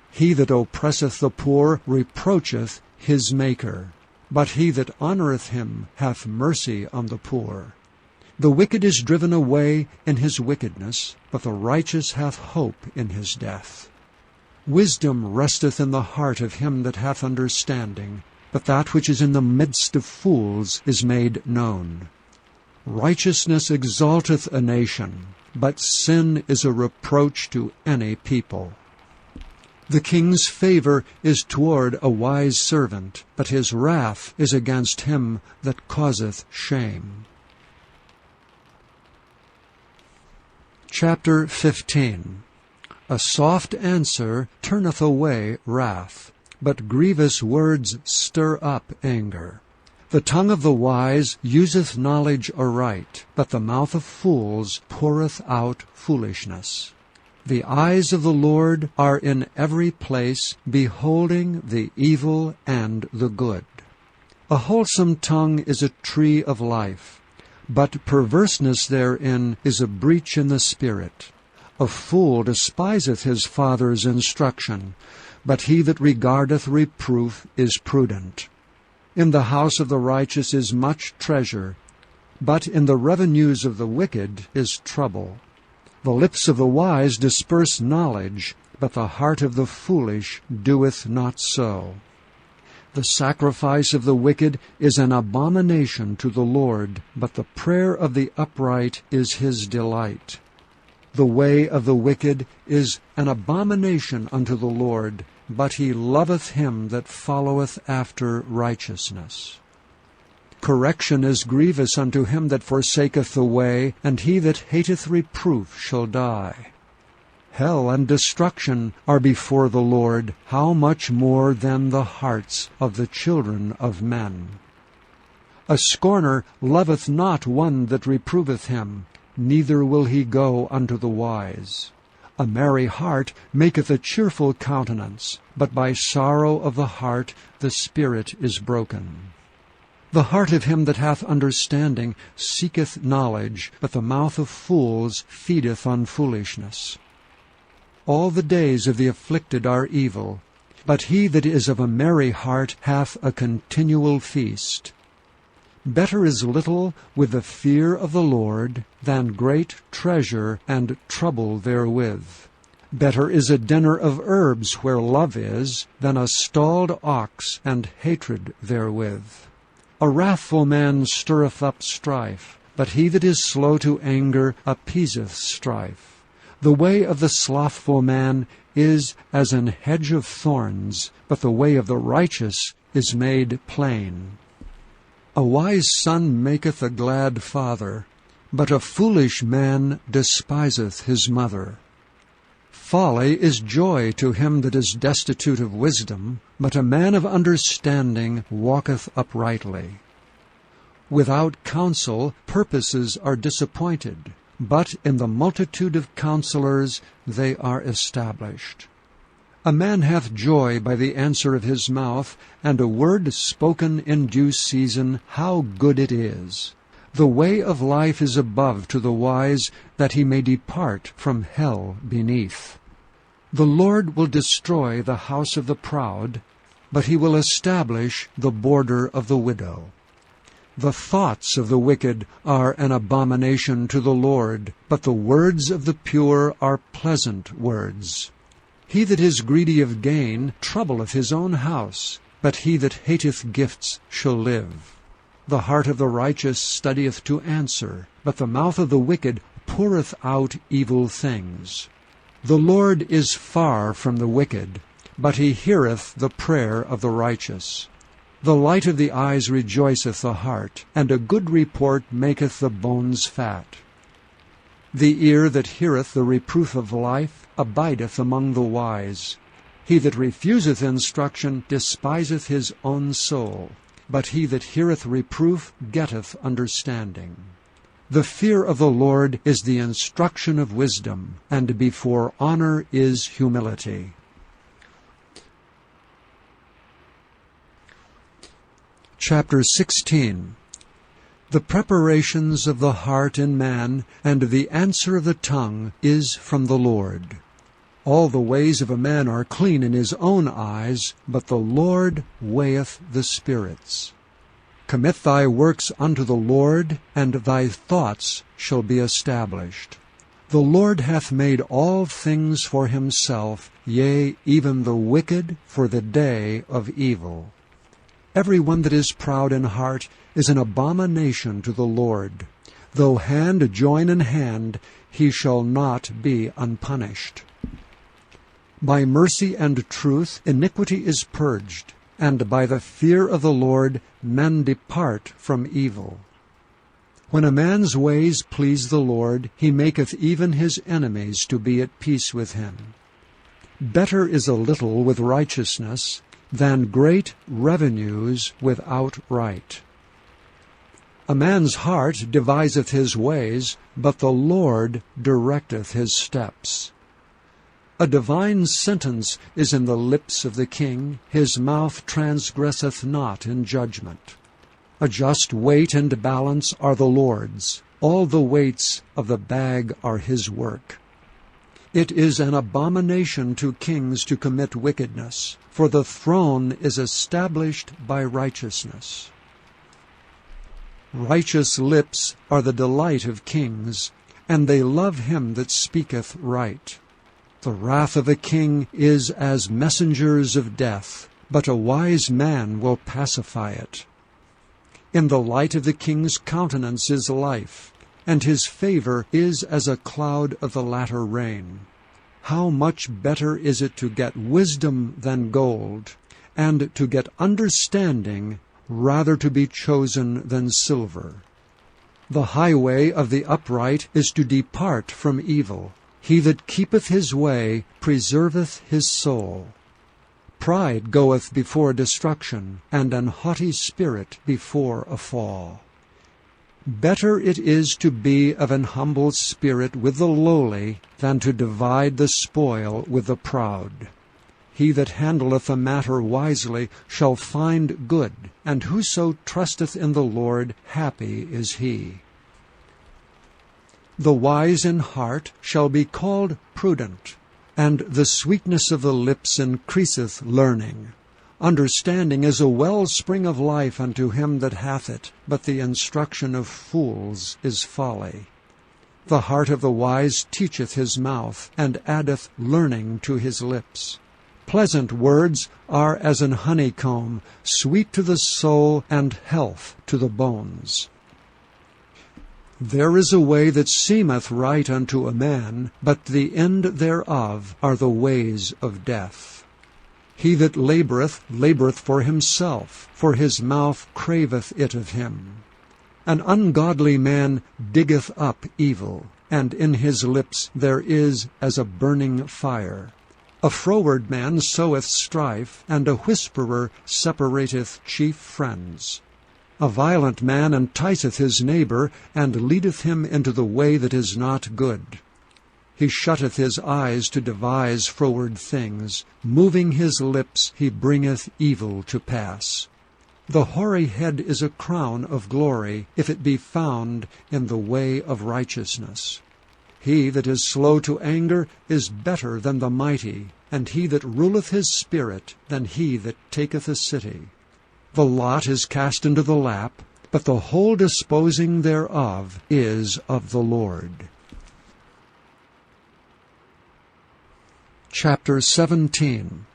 He that oppresseth the poor reproacheth his Maker, but he that honoureth him hath mercy on the poor. The wicked is driven away in his wickedness, but the righteous hath hope in his death. Wisdom resteth in the heart of him that hath understanding, but that which is in the midst of fools is made known. Righteousness exalteth a nation, but sin is a reproach to any people. The king's favor is toward a wise servant, but his wrath is against him that causeth shame. Chapter 15. A soft answer turneth away wrath, but grievous words stir up anger. The tongue of the wise useth knowledge aright, but the mouth of fools poureth out foolishness. The eyes of the Lord are in every place, beholding the evil and the good. A wholesome tongue is a tree of life, but perverseness therein is a breach in the spirit. A fool despiseth his father's instruction, but he that regardeth reproof is prudent. In the house of the righteous is much treasure, but in the revenues of the wicked is trouble. The lips of the wise disperse knowledge, but the heart of the foolish doeth not so. The sacrifice of the wicked is an abomination to the Lord, but the prayer of the upright is his delight. The way of the wicked is an abomination unto the Lord, but he loveth him that followeth after righteousness. Correction is grievous unto him that forsaketh the way, and he that hateth reproof shall die. Hell and destruction are before the Lord, how much more than the hearts of the children of men? A scorner loveth not one that reproveth him, neither will he go unto the wise. A merry heart maketh a cheerful countenance, but by sorrow of the heart the spirit is broken. The heart of him that hath understanding seeketh knowledge, but the mouth of fools feedeth on foolishness. All the days of the afflicted are evil, but he that is of a merry heart hath a continual feast. Better is little with the fear of the Lord than great treasure and trouble therewith. Better is a dinner of herbs where love is than a stalled ox and hatred therewith. A wrathful man stirreth up strife, but he that is slow to anger appeaseth strife. The way of the slothful man is as an hedge of thorns, but the way of the righteous is made plain. A wise son maketh a glad father, but a foolish man despiseth his mother. Folly is joy to him that is destitute of wisdom, but a man of understanding walketh uprightly. Without counsel purposes are disappointed, but in the multitude of counselors they are established. A man hath joy by the answer of his mouth, and a word spoken in due season, how good it is! The way of life is above to the wise, that he may depart from hell beneath. The Lord will destroy the house of the proud, but he will establish the border of the widow. The thoughts of the wicked are an abomination to the Lord, but the words of the pure are pleasant words. He that is greedy of gain troubleth his own house, but he that hateth gifts shall live. The heart of the righteous studieth to answer, but the mouth of the wicked poureth out evil things. The Lord is far from the wicked, but he heareth the prayer of the righteous. The light of the eyes rejoiceth the heart, and a good report maketh the bones fat. The ear that heareth the reproof of life abideth among the wise. He that refuseth instruction despiseth his own soul, but he that heareth reproof getteth understanding. The fear of the Lord is the instruction of wisdom, and before honor is humility. Chapter 16. The preparations of the heart in man, and the answer of the tongue, is from the Lord. All the ways of a man are clean in his own eyes, but the Lord weigheth the spirits. Commit thy works unto the Lord, and thy thoughts shall be established. The Lord hath made all things for himself, yea, even the wicked for the day of evil. Every one that is proud in heart is an abomination to the Lord. Though hand join in hand, he shall not be unpunished. By mercy and truth iniquity is purged, and by the fear of the Lord men depart from evil. When a man's ways please the Lord, he maketh even his enemies to be at peace with him. Better is a little with righteousness than great revenues without right. A man's heart deviseth his ways, but the Lord directeth his steps. A divine sentence is in the lips of the king, his mouth transgresseth not in judgment. A just weight and balance are the Lord's, all the weights of the bag are his work. It is an abomination to kings to commit wickedness, for the throne is established by righteousness. Righteous lips are the delight of kings, and they love him that speaketh right. The wrath of a king is as messengers of death, but a wise man will pacify it. In the light of the king's countenance is life, and his favor is as a cloud of the latter rain. How much better is it to get wisdom than gold, and to get understanding rather to be chosen than silver. The highway of the upright is to depart from evil. He that keepeth his way preserveth his soul. Pride goeth before destruction, and an haughty spirit before a fall. Better it is to be of an humble spirit with the lowly than to divide the spoil with the proud. He that handleth a matter wisely shall find good, and whoso trusteth in the Lord, happy is he. The wise in heart shall be called prudent, and the sweetness of the lips increaseth learning. Understanding is a wellspring of life unto him that hath it, but the instruction of fools is folly. The heart of the wise teacheth his mouth, and addeth learning to his lips. Pleasant words are as an honeycomb, sweet to the soul, and health to the bones. There is a way that seemeth right unto a man, but the end thereof are the ways of death. He that laboureth for himself, for his mouth craveth it of him. An ungodly man diggeth up evil, and in his lips there is as a burning fire. A froward man soweth strife, and a whisperer separateth chief friends. A violent man enticeth his neighbor, and leadeth him into the way that is not good. He shutteth his eyes to devise froward things. Moving his lips, he bringeth evil to pass. The hoary head is a crown of glory, if it be found in the way of righteousness. He that is slow to anger is better than the mighty, and he that ruleth his spirit than he that taketh a city. The lot is cast into the lap, but the whole disposing thereof is of the Lord. Chapter 17.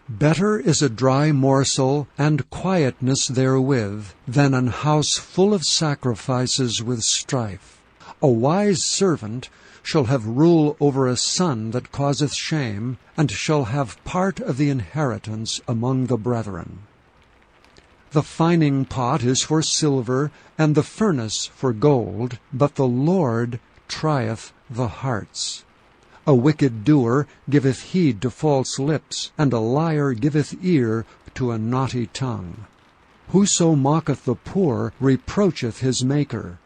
Better is a dry morsel and quietness therewith than an house full of sacrifices with strife. A wise servant shall have rule over a son that causeth shame, and shall have part of the inheritance among the brethren. The fining pot is for silver, and the furnace for gold, but the Lord trieth the hearts. A wicked doer giveth heed to false lips, and a liar giveth ear to a naughty tongue. Whoso mocketh the poor reproacheth his Maker.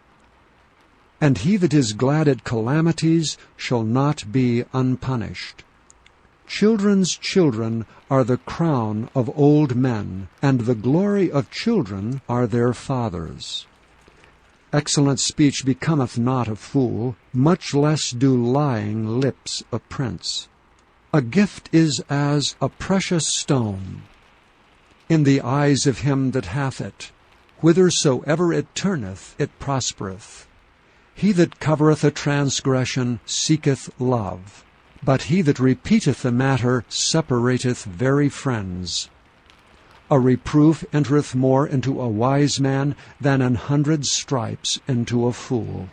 And he that is glad at calamities shall not be unpunished. Children's children are the crown of old men, and the glory of children are their fathers. Excellent speech becometh not a fool, much less do lying lips a prince. A gift is as a precious stone in the eyes of him that hath it. Whithersoever it turneth, it prospereth. He that covereth a transgression seeketh love, but he that repeateth the matter separateth very friends. A reproof entereth more into a wise man than 100 stripes into a fool.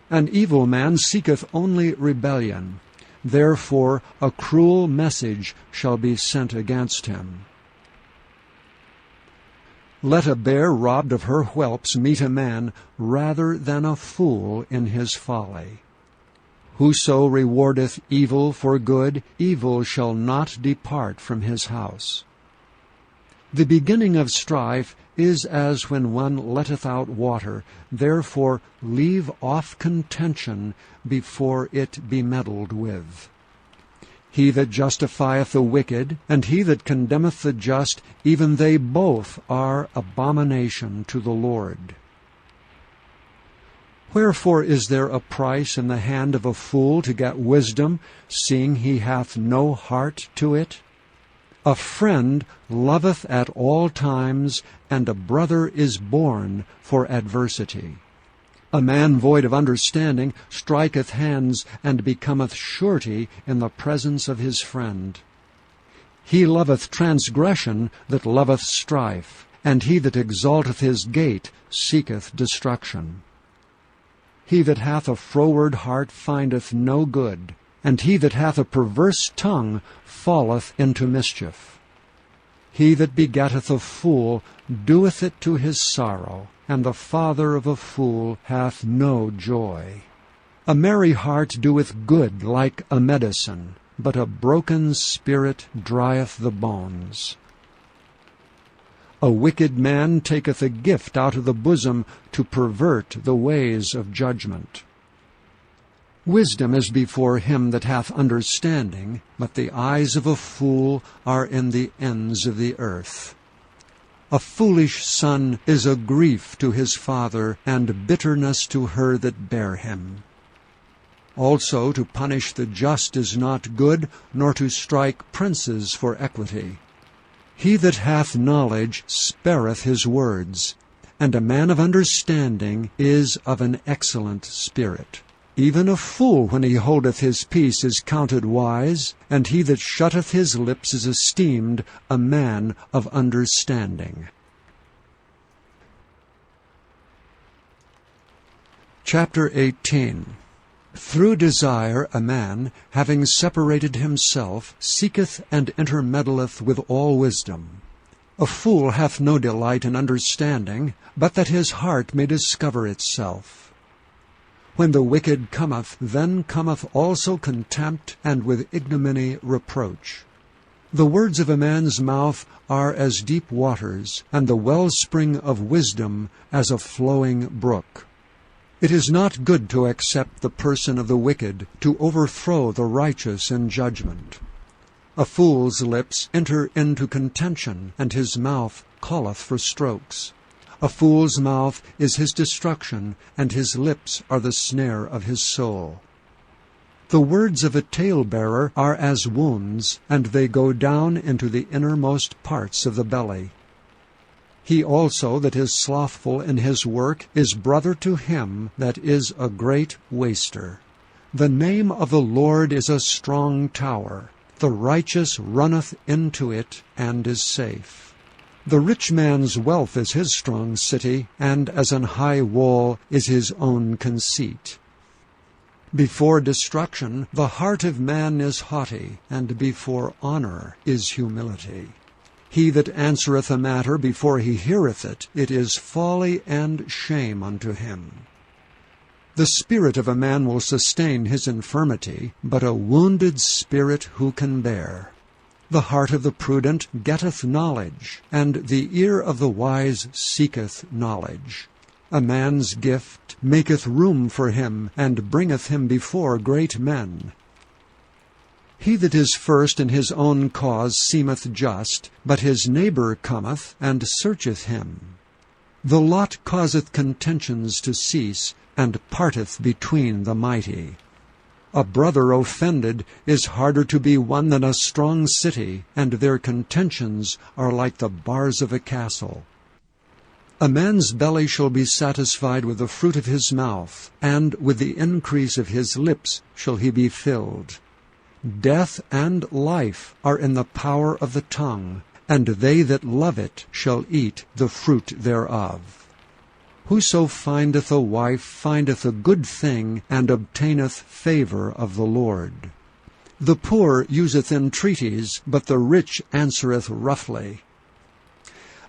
An evil man seeketh only rebellion. Therefore a cruel message shall be sent against him. Let a bear robbed of her whelps meet a man rather than a fool in his folly. Whoso rewardeth evil for good, evil shall not depart from his house. The beginning of strife is as when one letteth out water. Therefore leave off contention before it be meddled with. He that justifieth the wicked, and he that condemneth the just, even they both are abomination to the Lord. Wherefore is there a price in the hand of a fool to get wisdom, seeing he hath no heart to it? A friend loveth at all times, and a brother is born for adversity. A man void of understanding striketh hands, and becometh surety in the presence of his friend. He loveth transgression that loveth strife, and he that exalteth his gate seeketh destruction. He that hath a froward heart findeth no good, and he that hath a perverse tongue falleth into mischief. He that begetteth a fool doeth it to his sorrow, and the father of a fool hath no joy. A merry heart doeth good like a medicine, but a broken spirit drieth the bones. A wicked man taketh a gift out of the bosom to pervert the ways of judgment. Wisdom is before him that hath understanding, but the eyes of a fool are in the ends of the earth. A foolish son is a grief to his father, and bitterness to her that bare him. Also to punish the just is not good, nor to strike princes for equity. He that hath knowledge spareth his words, and a man of understanding is of an excellent spirit. Even a fool when he holdeth his peace is counted wise, and he that shutteth his lips is esteemed a man of understanding. Chapter 18. Through desire a man, having separated himself, seeketh and intermeddleth with all wisdom. A fool hath no delight in understanding, but that his heart may discover itself. When the wicked cometh, then cometh also contempt, and with ignominy reproach. The words of a man's mouth are as deep waters, and the wellspring of wisdom as a flowing brook. It is not good to accept the person of the wicked, to overthrow the righteous in judgment. A fool's lips enter into contention, and his mouth calleth for strokes. A fool's mouth is his destruction, and his lips are the snare of his soul. The words of a talebearer are as wounds, and they go down into the innermost parts of the belly. He also that is slothful in his work is brother to him that is a great waster. The name of the Lord is a strong tower. The righteous runneth into it, and is safe. The rich man's wealth is his strong city, and as an high wall is his own conceit. Before destruction the heart of man is haughty, and before honor is humility. He that answereth a matter before he heareth it, it is folly and shame unto him. The spirit of a man will sustain his infirmity, but a wounded spirit who can bear? The heart of the prudent getteth knowledge, and the ear of the wise seeketh knowledge. A man's gift maketh room for him, and bringeth him before great men. He that is first in his own cause seemeth just, but his neighbor cometh and searcheth him. The lot causeth contentions to cease, and parteth between the mighty. A brother offended is harder to be won than a strong city, and their contentions are like the bars of a castle. A man's belly shall be satisfied with the fruit of his mouth, and with the increase of his lips shall he be filled. Death and life are in the power of the tongue, and they that love it shall eat the fruit thereof. Whoso findeth a wife findeth a good thing, and obtaineth favor of the Lord. The poor useth entreaties, but the rich answereth roughly.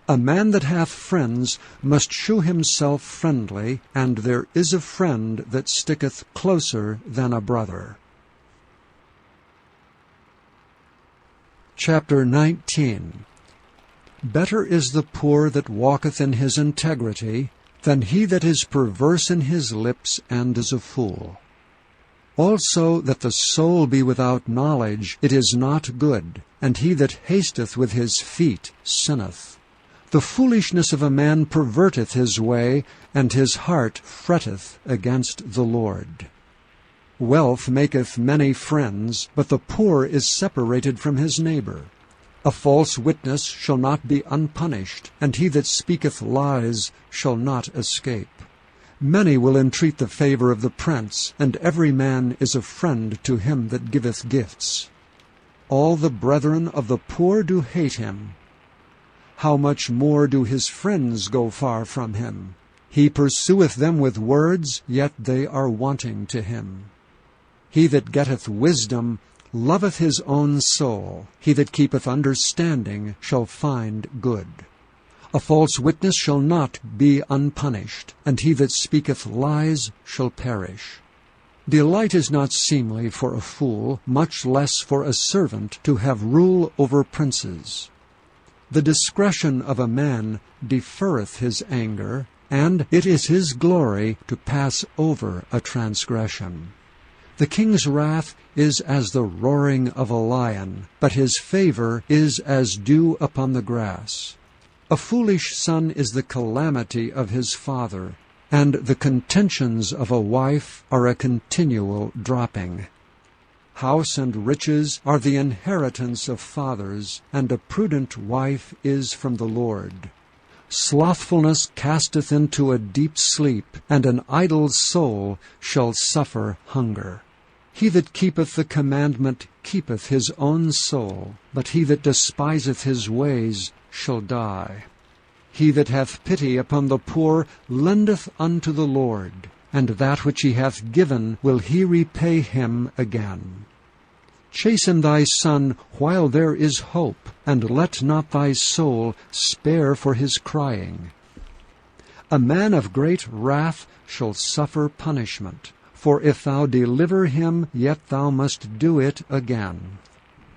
A man that hath friends must shew himself friendly, and there is a friend that sticketh closer than a brother. Chapter 19. Better is the poor that walketh in his integrity, than he that is perverse in his lips and is a fool. Also that the soul be without knowledge, it is not good, and he that hasteth with his feet sinneth. The foolishness of a man perverteth his way, and his heart fretteth against the Lord. Wealth maketh many friends, but the poor is separated from his neighbor. A false witness shall not be unpunished, and he that speaketh lies shall not escape. Many will entreat the favor of the prince, and every man is a friend to him that giveth gifts. All the brethren of the poor do hate him. How much more do his friends go far from him? He pursueth them with words, yet they are wanting to him. He that getteth wisdom loveth his own soul. He that keepeth understanding shall find good. A false witness shall not be unpunished, and he that speaketh lies shall perish. Delight is not seemly for a fool, much less for a servant to have rule over princes. The discretion of a man deferreth his anger, and it is his glory to pass over a transgression. The king's wrath is as the roaring of a lion, but his favor is as dew upon the grass. A foolish son is the calamity of his father, and the contentions of a wife are a continual dropping. House and riches are the inheritance of fathers, and a prudent wife is from the Lord. Slothfulness casteth into a deep sleep, and an idle soul shall suffer hunger. He that keepeth the commandment keepeth his own soul, but he that despiseth his ways shall die. He that hath pity upon the poor lendeth unto the Lord, and that which he hath given will he repay him again. Chasten thy son while there is hope, and let not thy soul spare for his crying. A man of great wrath shall suffer punishment, for if thou deliver him, yet thou must do it again.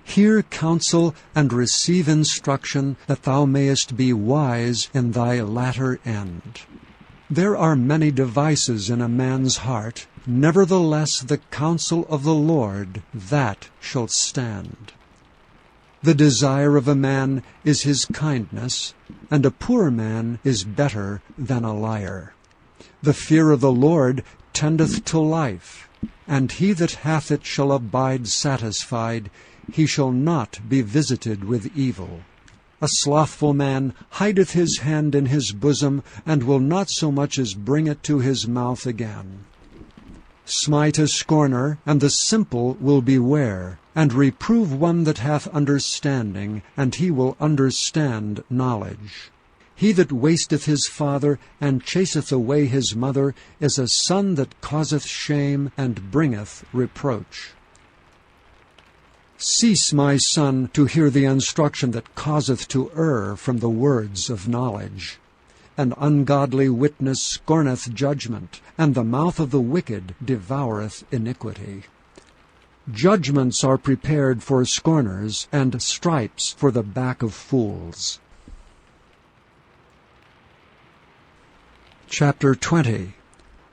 Hear counsel and receive instruction, that thou mayest be wise in thy latter end. There are many devices in a man's heart, nevertheless the counsel of the Lord, that shall stand. The desire of a man is his kindness, and a poor man is better than a liar. The fear of the Lord tendeth to life, and he that hath it shall abide satisfied. He shall not be visited with evil. A slothful man hideth his hand in his bosom, and will not so much as bring it to his mouth again. Smite a scorner, and the simple will beware, and reprove one that hath understanding, and he will understand knowledge. He that wasteth his father, and chaseth away his mother, is a son that causeth shame, and bringeth reproach. Cease, my son, to hear the instruction that causeth to err from the words of knowledge. An ungodly witness scorneth judgment, and the mouth of the wicked devoureth iniquity. Judgments are prepared for scorners, and stripes for the back of fools. Chapter 20.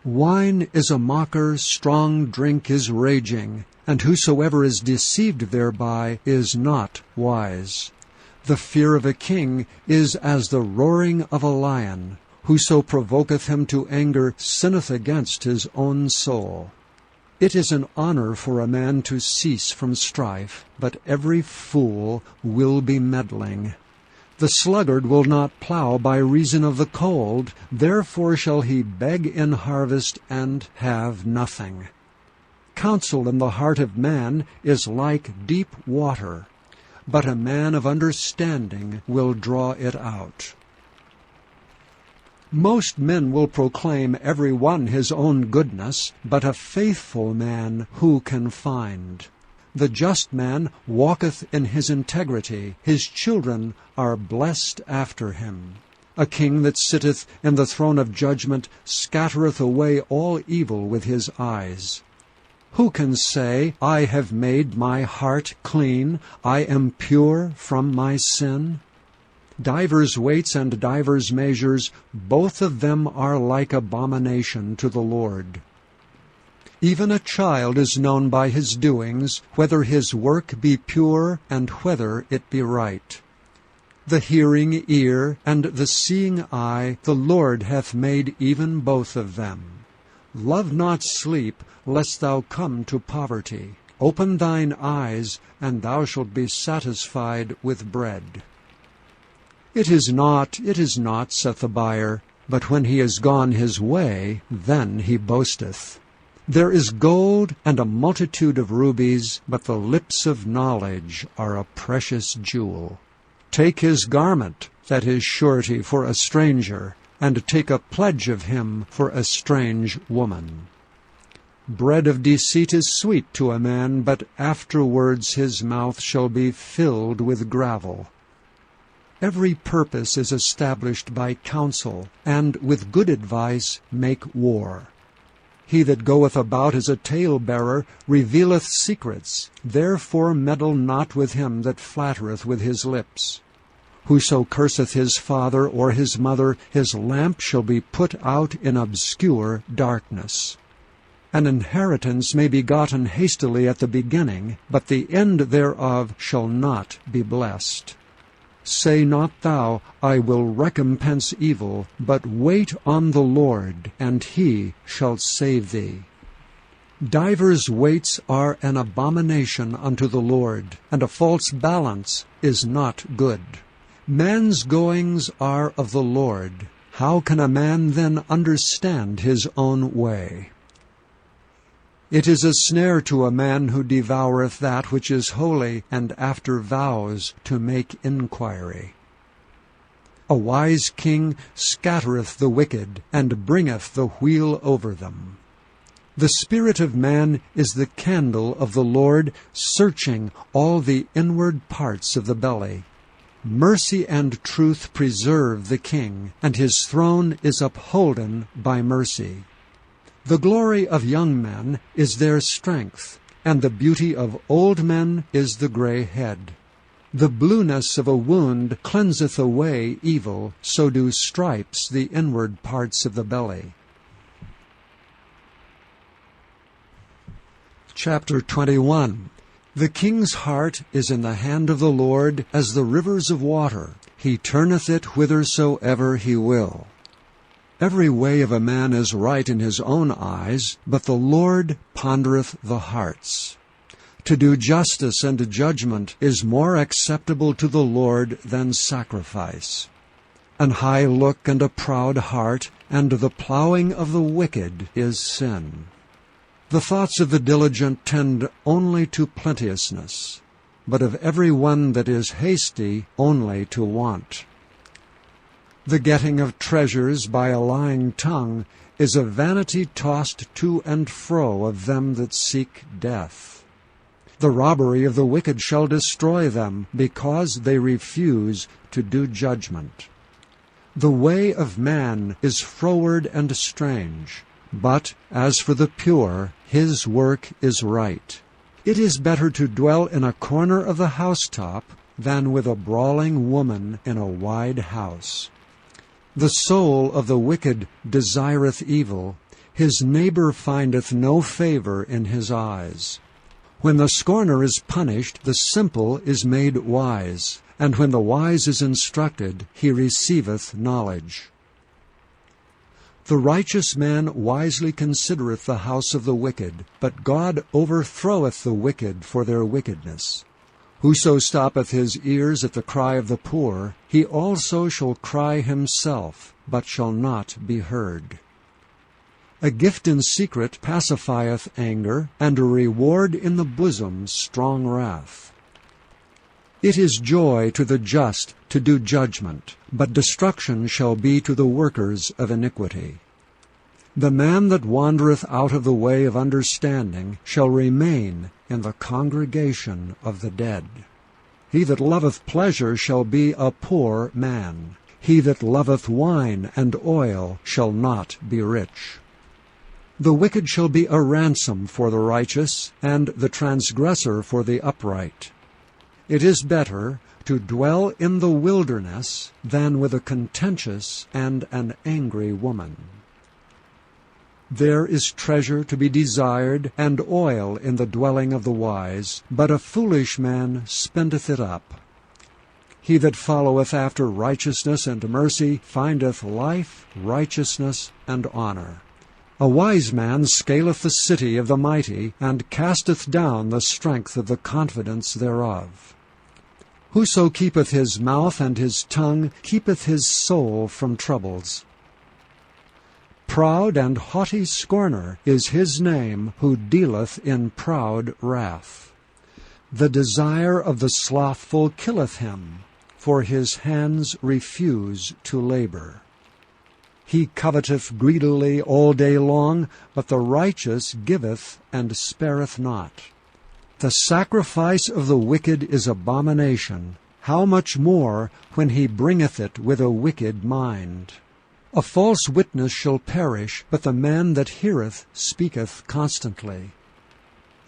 Wine is a mocker, strong drink is raging, and whosoever is deceived thereby is not wise. The fear of a king is as the roaring of a lion. Whoso provoketh him to anger sinneth against his own soul. It is an honor for a man to cease from strife, but every fool will be meddling. The sluggard will not plow by reason of the cold, therefore shall he beg in harvest and have nothing. Counsel in the heart of man is like deep water, but a man of understanding will draw it out. Most men will proclaim every one his own goodness, but a faithful man who can find? The just man walketh in his integrity, his children are blessed after him. A king that sitteth in the throne of judgment scattereth away all evil with his eyes. Who can say, I have made my heart clean, I am pure from my sin? Divers weights and divers measures, both of them are like abomination to the Lord. Even a child is known by his doings, whether his work be pure and whether it be right. The hearing ear and the seeing eye the Lord hath made even both of them. Love not sleep, lest thou come to poverty. Open thine eyes, and thou shalt be satisfied with bread. It is not, saith the buyer, but when he is gone his way, then he boasteth. There is gold and a multitude of rubies, but the lips of knowledge are a precious jewel. Take his garment, that is surety for a stranger, and take a pledge of him for a strange woman. Bread of deceit is sweet to a man, but afterwards his mouth shall be filled with gravel. Every purpose is established by counsel, and with good advice make war. He that goeth about as a talebearer revealeth secrets, therefore meddle not with him that flattereth with his lips. Whoso curseth his father or his mother, his lamp shall be put out in obscure darkness. An inheritance may be gotten hastily at the beginning, but the end thereof shall not be blessed. Say not thou, I will recompense evil, but wait on the Lord, and he shall save thee. Divers weights are an abomination unto the Lord, and a false balance is not good. Man's goings are of the Lord. How can a man then understand his own way? It is a snare to a man who devoureth that which is holy, and after vows to make inquiry. A wise king scattereth the wicked, and bringeth the wheel over them. The spirit of man is the candle of the Lord, searching all the inward parts of the belly. Mercy and truth preserve the king, and his throne is upholden by mercy. The glory of young men is their strength, and the beauty of old men is the gray head. The blueness of a wound cleanseth away evil, so do stripes the inward parts of the belly. Chapter 21. The king's heart is in the hand of the Lord as the rivers of water. He turneth it whithersoever he will. Every way of a man is right in his own eyes, but the Lord pondereth the hearts. To do justice and judgment is more acceptable to the Lord than sacrifice. An high look and a proud heart, and the plowing of the wicked is sin. The thoughts of the diligent tend only to plenteousness, but of every one that is hasty only to want. The getting of treasures by a lying tongue is a vanity tossed to and fro of them that seek death. The robbery of the wicked shall destroy them, because they refuse to do judgment. The way of man is froward and strange, but as for the pure, his work is right. It is better to dwell in a corner of the housetop than with a brawling woman in a wide house. The soul of the wicked desireth evil, his neighbor findeth no favor in his eyes. When the scorner is punished, the simple is made wise, and when the wise is instructed, he receiveth knowledge. The righteous man wisely considereth the house of the wicked, but God overthroweth the wicked for their wickedness. Whoso stoppeth his ears at the cry of the poor, he also shall cry himself, but shall not be heard. A gift in secret pacifieth anger, and a reward in the bosom strong wrath. It is joy to the just to do judgment, but destruction shall be to the workers of iniquity. The man that wandereth out of the way of understanding shall remain in the congregation of the dead. He that loveth pleasure shall be a poor man. He that loveth wine and oil shall not be rich. The wicked shall be a ransom for the righteous, and the transgressor for the upright. It is better to dwell in the wilderness than with a contentious and an angry woman. There is treasure to be desired, and oil in the dwelling of the wise, but a foolish man spendeth it up. He that followeth after righteousness and mercy findeth life, righteousness, and honor. A wise man scaleth the city of the mighty, and casteth down the strength of the confidence thereof. Whoso keepeth his mouth and his tongue keepeth his soul from troubles. Proud and haughty scorner is his name who dealeth in proud wrath. The desire of the slothful killeth him, for his hands refuse to labor. He coveteth greedily all day long, but the righteous giveth and spareth not. The sacrifice of the wicked is abomination, how much more when he bringeth it with a wicked mind. A false witness shall perish, but the man that heareth speaketh constantly.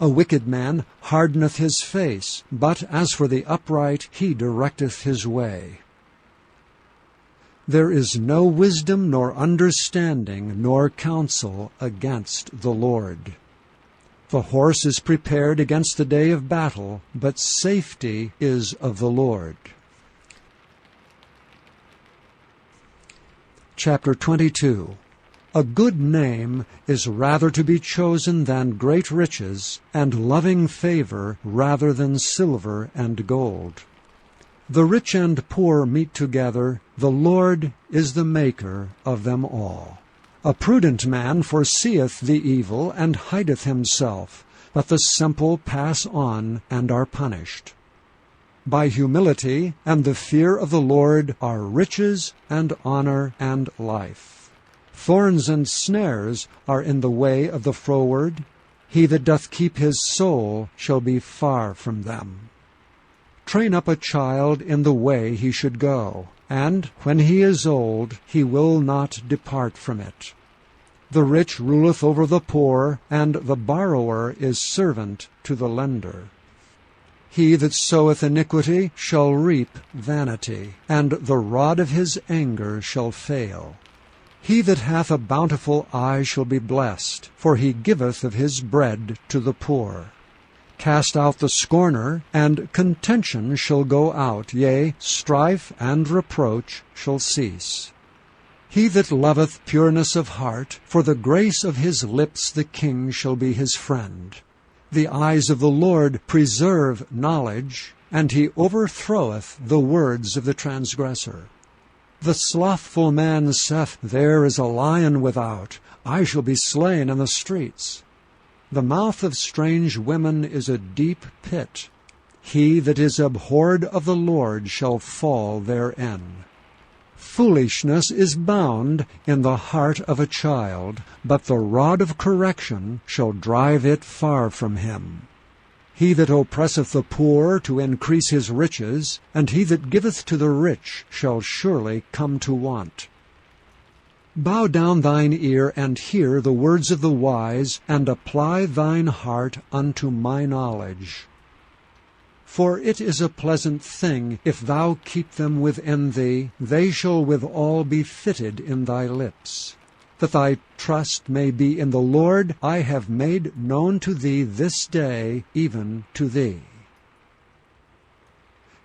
A wicked man hardeneth his face, but as for the upright, he directeth his way. There is no wisdom nor understanding nor counsel against the Lord. The horse is prepared against the day of battle, but safety is of the Lord. Chapter 22. A good name is rather to be chosen than great riches, and loving favor rather than silver and gold. The rich and poor meet together, the Lord is the maker of them all. A prudent man foreseeth the evil, and hideth himself, but the simple pass on and are punished. By humility and the fear of the Lord are riches and honor and life. Thorns and snares are in the way of the froward. He that doth keep his soul shall be far from them. Train up a child in the way he should go, and when he is old he will not depart from it. The rich ruleth over the poor, and the borrower is servant to the lender. He that soweth iniquity shall reap vanity, and the rod of his anger shall fail. He that hath a bountiful eye shall be blessed, for he giveth of his bread to the poor. Cast out the scorner, and contention shall go out, yea, strife and reproach shall cease. He that loveth pureness of heart, for the grace of his lips the king shall be his friend. The eyes of the Lord preserve knowledge, and he overthroweth the words of the transgressor. The slothful man saith, There is a lion without, I shall be slain in the streets. The mouth of strange women is a deep pit. He that is abhorred of the Lord shall fall therein. Foolishness is bound in the heart of a child, but the rod of correction shall drive it far from him. He that oppresseth the poor to increase his riches, and he that giveth to the rich shall surely come to want. Bow down thine ear, and hear the words of the wise, and apply thine heart unto my knowledge. For it is a pleasant thing, if thou keep them within thee, they shall withal be fitted in thy lips. That thy trust may be in the Lord, I have made known to thee this day, even to thee.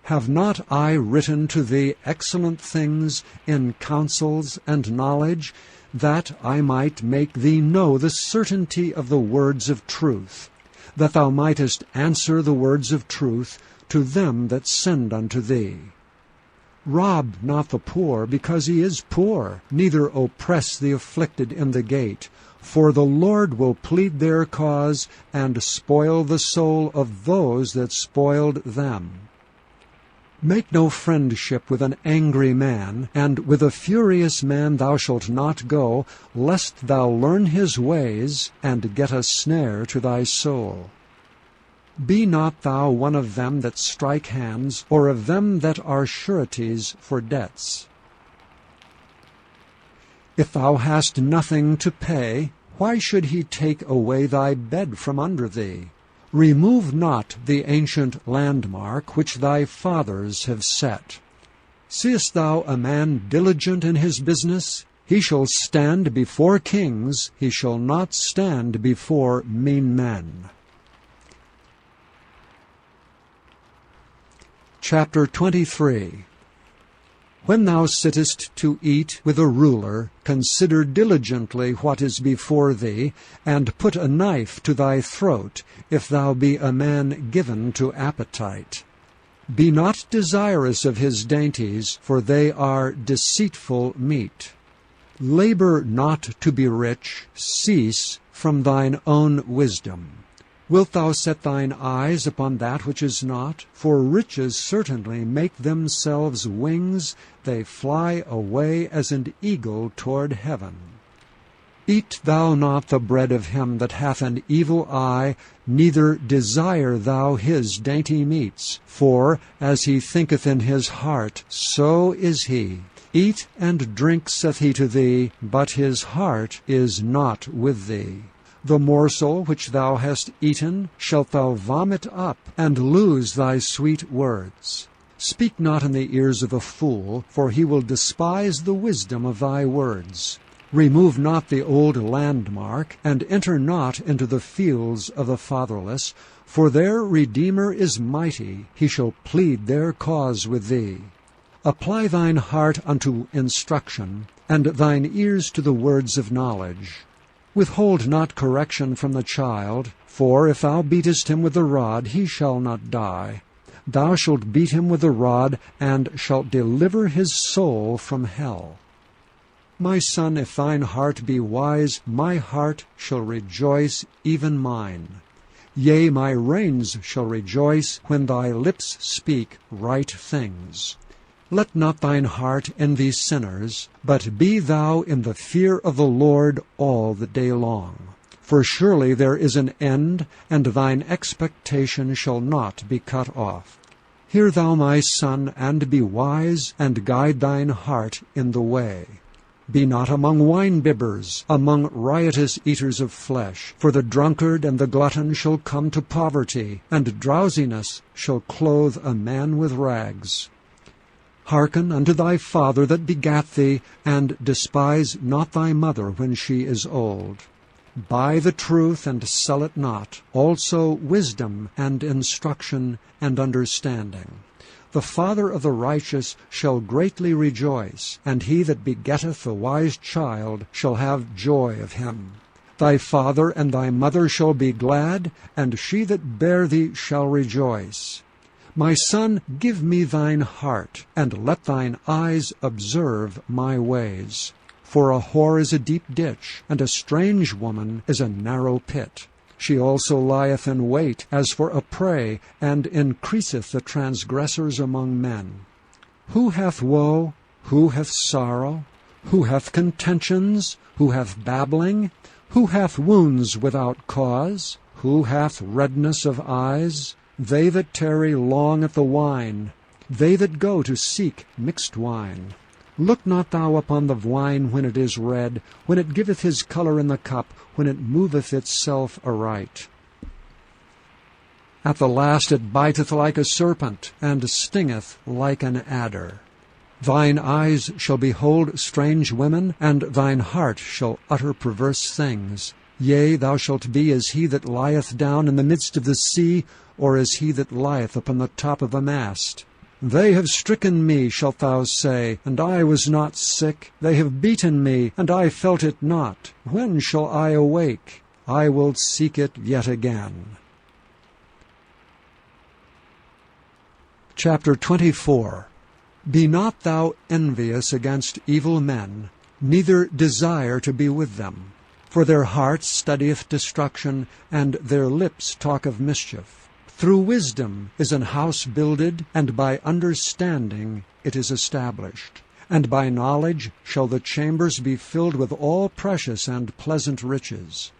Have not I written to thee excellent things in counsels and knowledge, that I might make thee know the certainty of the words of truth, that thou mightest answer the words of truth to them that send unto thee? Rob not the poor, because he is poor, neither oppress the afflicted in the gate, for the Lord will plead their cause, and spoil the soul of those that spoiled them. Make no friendship with an angry man, and with a furious man thou shalt not go, lest thou learn his ways, and get a snare to thy soul. Be not thou one of them that strike hands, or of them that are sureties for debts. If thou hast nothing to pay, why should he take away thy bed from under thee? Remove not the ancient landmark which thy fathers have set. Seest thou a man diligent in his business? He shall stand before kings, he shall not stand before mean men. Chapter 23. When thou sittest to eat with a ruler, consider diligently what is before thee, and put a knife to thy throat, if thou be a man given to appetite. Be not desirous of his dainties, for they are deceitful meat. Labor not to be rich, cease from thine own wisdom. Wilt thou set thine eyes upon that which is not? For riches certainly make themselves wings, they fly away as an eagle toward heaven. Eat thou not the bread of him that hath an evil eye, neither desire thou his dainty meats. For as he thinketh in his heart, so is he. Eat and drink, saith he to thee, but his heart is not with thee. The morsel which thou hast eaten shalt thou vomit up, and lose thy sweet words. Speak not in the ears of a fool, for he will despise the wisdom of thy words. Remove not the old landmark, and enter not into the fields of the fatherless, for their Redeemer is mighty, he shall plead their cause with thee. Apply thine heart unto instruction, and thine ears to the words of knowledge. Withhold not correction from the child, for if thou beatest him with the rod, he shall not die. Thou shalt beat him with the rod, and shalt deliver his soul from hell. My son, if thine heart be wise, my heart shall rejoice, even mine. Yea, my reins shall rejoice when thy lips speak right things. Let not thine heart envy sinners, but be thou in the fear of the Lord all the day long. For surely there is an end, and thine expectation shall not be cut off. Hear thou, my son, and be wise, and guide thine heart in the way. Be not among wine-bibbers, among riotous eaters of flesh, for the drunkard and the glutton shall come to poverty, and drowsiness shall clothe a man with rags. Hearken unto thy father that begat thee, and despise not thy mother when she is old. Buy the truth, and sell it not, also wisdom, and instruction, and understanding. The father of the righteous shall greatly rejoice, and he that begetteth the wise child shall have joy of him. Thy father and thy mother shall be glad, and she that bare thee shall rejoice. My son, give me thine heart, and let thine eyes observe my ways. For a whore is a deep ditch, and a strange woman is a narrow pit. She also lieth in wait as for a prey, and increaseth the transgressors among men. Who hath woe? Who hath sorrow? Who hath contentions? Who hath babbling? Who hath wounds without cause? Who hath redness of eyes? They that tarry long at the wine, they that go to seek mixed wine. Look not thou upon the wine when it is red, when it giveth his colour in the cup, when it moveth itself aright. At the last it biteth like a serpent, and stingeth like an adder. Thine eyes shall behold strange women, and thine heart shall utter perverse things. Yea, thou shalt be as he that lieth down in the midst of the sea, or as he that lieth upon the top of a mast. They have stricken me, shalt thou say, and I was not sick. They have beaten me, and I felt it not. When shall I awake? I will seek it yet again. Chapter 24. Be not thou envious against evil men, neither desire to be with them. For their heart studieth destruction, and their lips talk of mischief. Through wisdom is an house builded, and by understanding it is established. And by knowledge shall the chambers be filled with all precious and pleasant riches.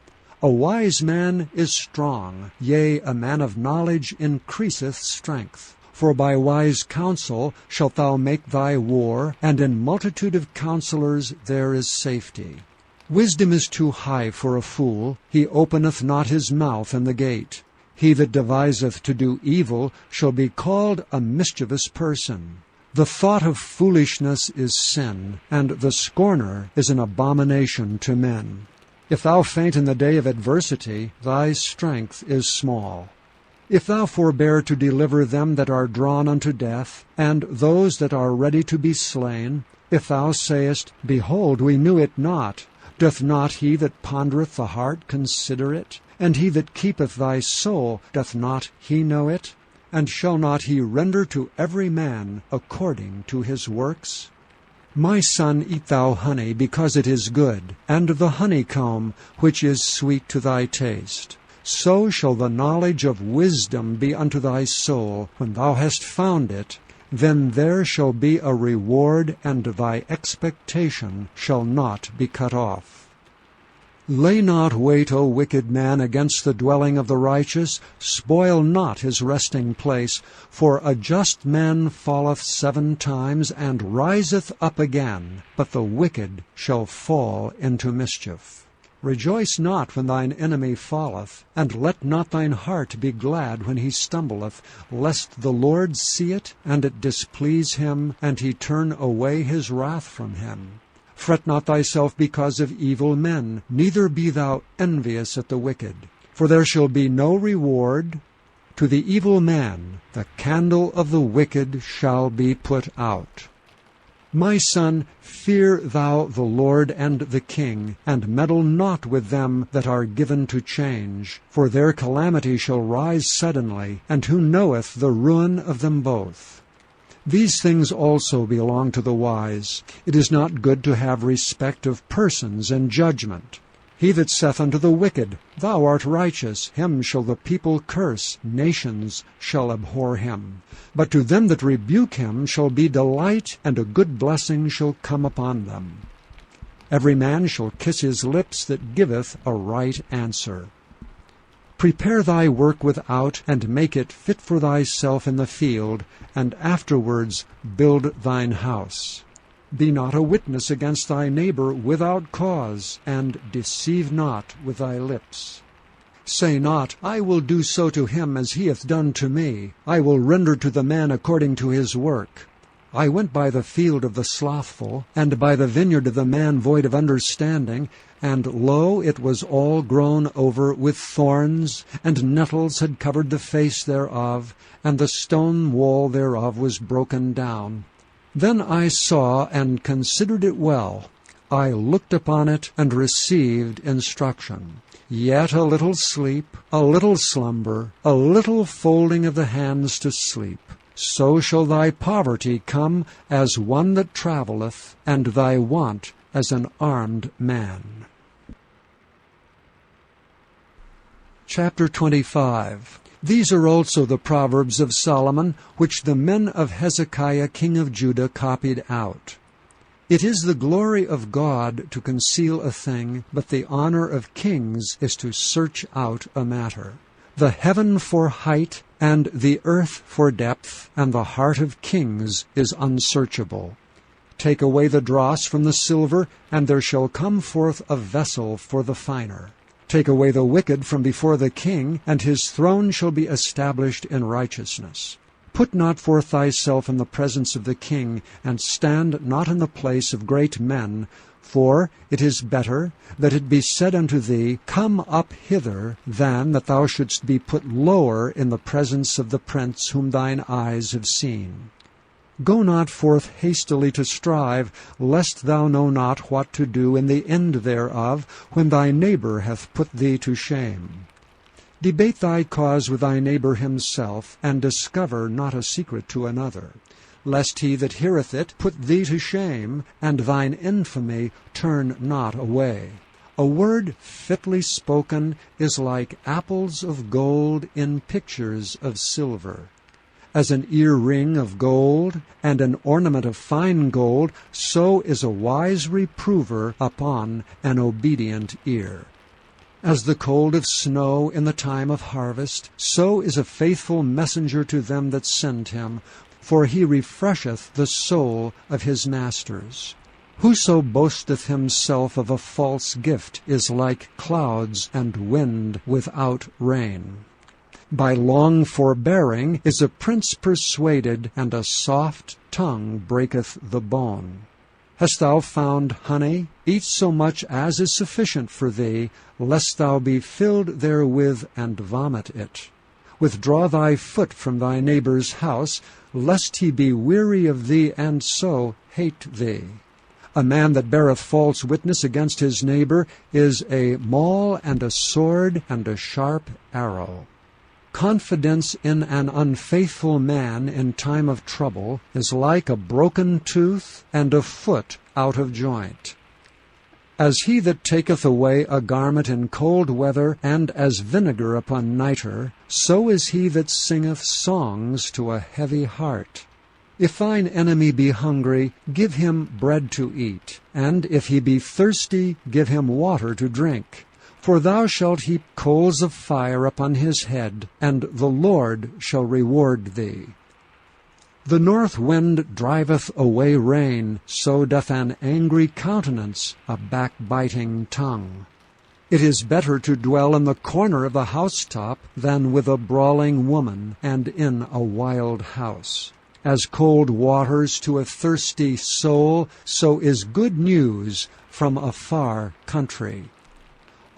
A wise man is strong, yea, a man of knowledge increaseth strength. For by wise counsel shalt thou make thy war, and in multitude of counselors there is safety. Wisdom is too high for a fool. He openeth not his mouth in the gate. He that deviseth to do evil shall be called a mischievous person. The thought of foolishness is sin, and the scorner is an abomination to men. If thou faint in the day of adversity, thy strength is small. If thou forbear to deliver them that are drawn unto death, and those that are ready to be slain, if thou sayest, Behold, we knew it not, doth not he that pondereth the heart consider it? And he that keepeth thy soul, doth not he know it? And shall not he render to every man according to his works? My son, eat thou honey, because it is good, and the honeycomb, which is sweet to thy taste. So shall the knowledge of wisdom be unto thy soul. When thou hast found it, then there shall be a reward, and thy expectation shall not be cut off. Lay not wait, O wicked man, against the dwelling of the righteous. Spoil not his resting place. For a just man falleth 7 times, and riseth up again, but the wicked shall fall into mischief. Rejoice not when thine enemy falleth, and let not thine heart be glad when he stumbleth, lest the Lord see it, and it displease him, and he turn away his wrath from him. Fret not thyself because of evil men, neither be thou envious at the wicked. For there shall be no reward to the evil man. The candle of the wicked shall be put out. My son, fear thou the Lord and the king, and meddle not with them that are given to change. For their calamity shall rise suddenly, and who knoweth the ruin of them both? These things also belong to the wise. It is not good to have respect of persons and judgment. He that saith unto the wicked, Thou art righteous, him shall the people curse, nations shall abhor him. But to them that rebuke him shall be delight, and a good blessing shall come upon them. Every man shall kiss his lips that giveth a right answer. Prepare thy work without, and make it fit for thyself in the field, and afterwards build thine house. Be not a witness against thy neighbor without cause, and deceive not with thy lips. Say not, I will do so to him as he hath done to me. I will render to the man according to his work. I went by the field of the slothful, and by the vineyard of the man void of understanding, and lo, it was all grown over with thorns, and nettles had covered the face thereof, and the stone wall thereof was broken down. Then I saw and considered it well. I looked upon it and received instruction. Yet a little sleep, a little slumber, a little folding of the hands to sleep. So shall thy poverty come as one that travelleth, and thy want as an armed man. Chapter 25. These are also the Proverbs of Solomon, which the men of Hezekiah king of Judah copied out. It is the glory of God to conceal a thing, but the honor of kings is to search out a matter. The heaven for height, and the earth for depth, and the heart of kings is unsearchable. Take away the dross from the silver, and there shall come forth a vessel for the finer. Take away the wicked from before the king, and his throne shall be established in righteousness. Put not forth thyself in the presence of the king, and stand not in the place of great men, for it is better that it be said unto thee, Come up hither, than that thou shouldst be put lower in the presence of the prince whom thine eyes have seen. Go not forth hastily to strive, lest thou know not what to do in the end thereof, when thy neighbor hath put thee to shame. Debate thy cause with thy neighbor himself, and discover not a secret to another, lest he that heareth it put thee to shame, and thine infamy turn not away. A word fitly spoken is like apples of gold in pictures of silver. As an ear-ring of gold, and an ornament of fine gold, so is a wise reprover upon an obedient ear. As the cold of snow in the time of harvest, so is a faithful messenger to them that send him, for he refresheth the soul of his masters. Whoso boasteth himself of a false gift is like clouds and wind without rain. By long forbearing is a prince persuaded, and a soft tongue breaketh the bone. Hast thou found honey? Eat so much as is sufficient for thee, lest thou be filled therewith and vomit it. Withdraw thy foot from thy neighbor's house, lest he be weary of thee, and so hate thee. A man that beareth false witness against his neighbor is a maul and a sword and a sharp arrow. Confidence in an unfaithful man in time of trouble is like a broken tooth and a foot out of joint. As he that taketh away a garment in cold weather, and as vinegar upon nitre, so is he that singeth songs to a heavy heart. If thine enemy be hungry, give him bread to eat, and if he be thirsty, give him water to drink. For thou shalt heap coals of fire upon his head, and the Lord shall reward thee. The north wind driveth away rain, so doth an angry countenance a backbiting tongue. It is better to dwell in the corner of the housetop than with a brawling woman, and in a wild house. As cold waters to a thirsty soul, so is good news from a far country.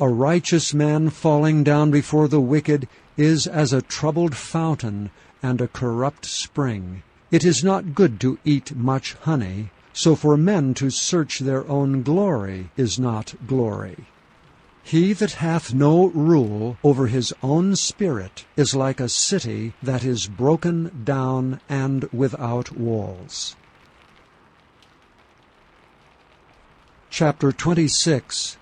A righteous man falling down before the wicked is as a troubled fountain and a corrupt spring. It is not good to eat much honey, so for men to search their own glory is not glory. He that hath no rule over his own spirit is like a city that is broken down and without walls. Chapter 26.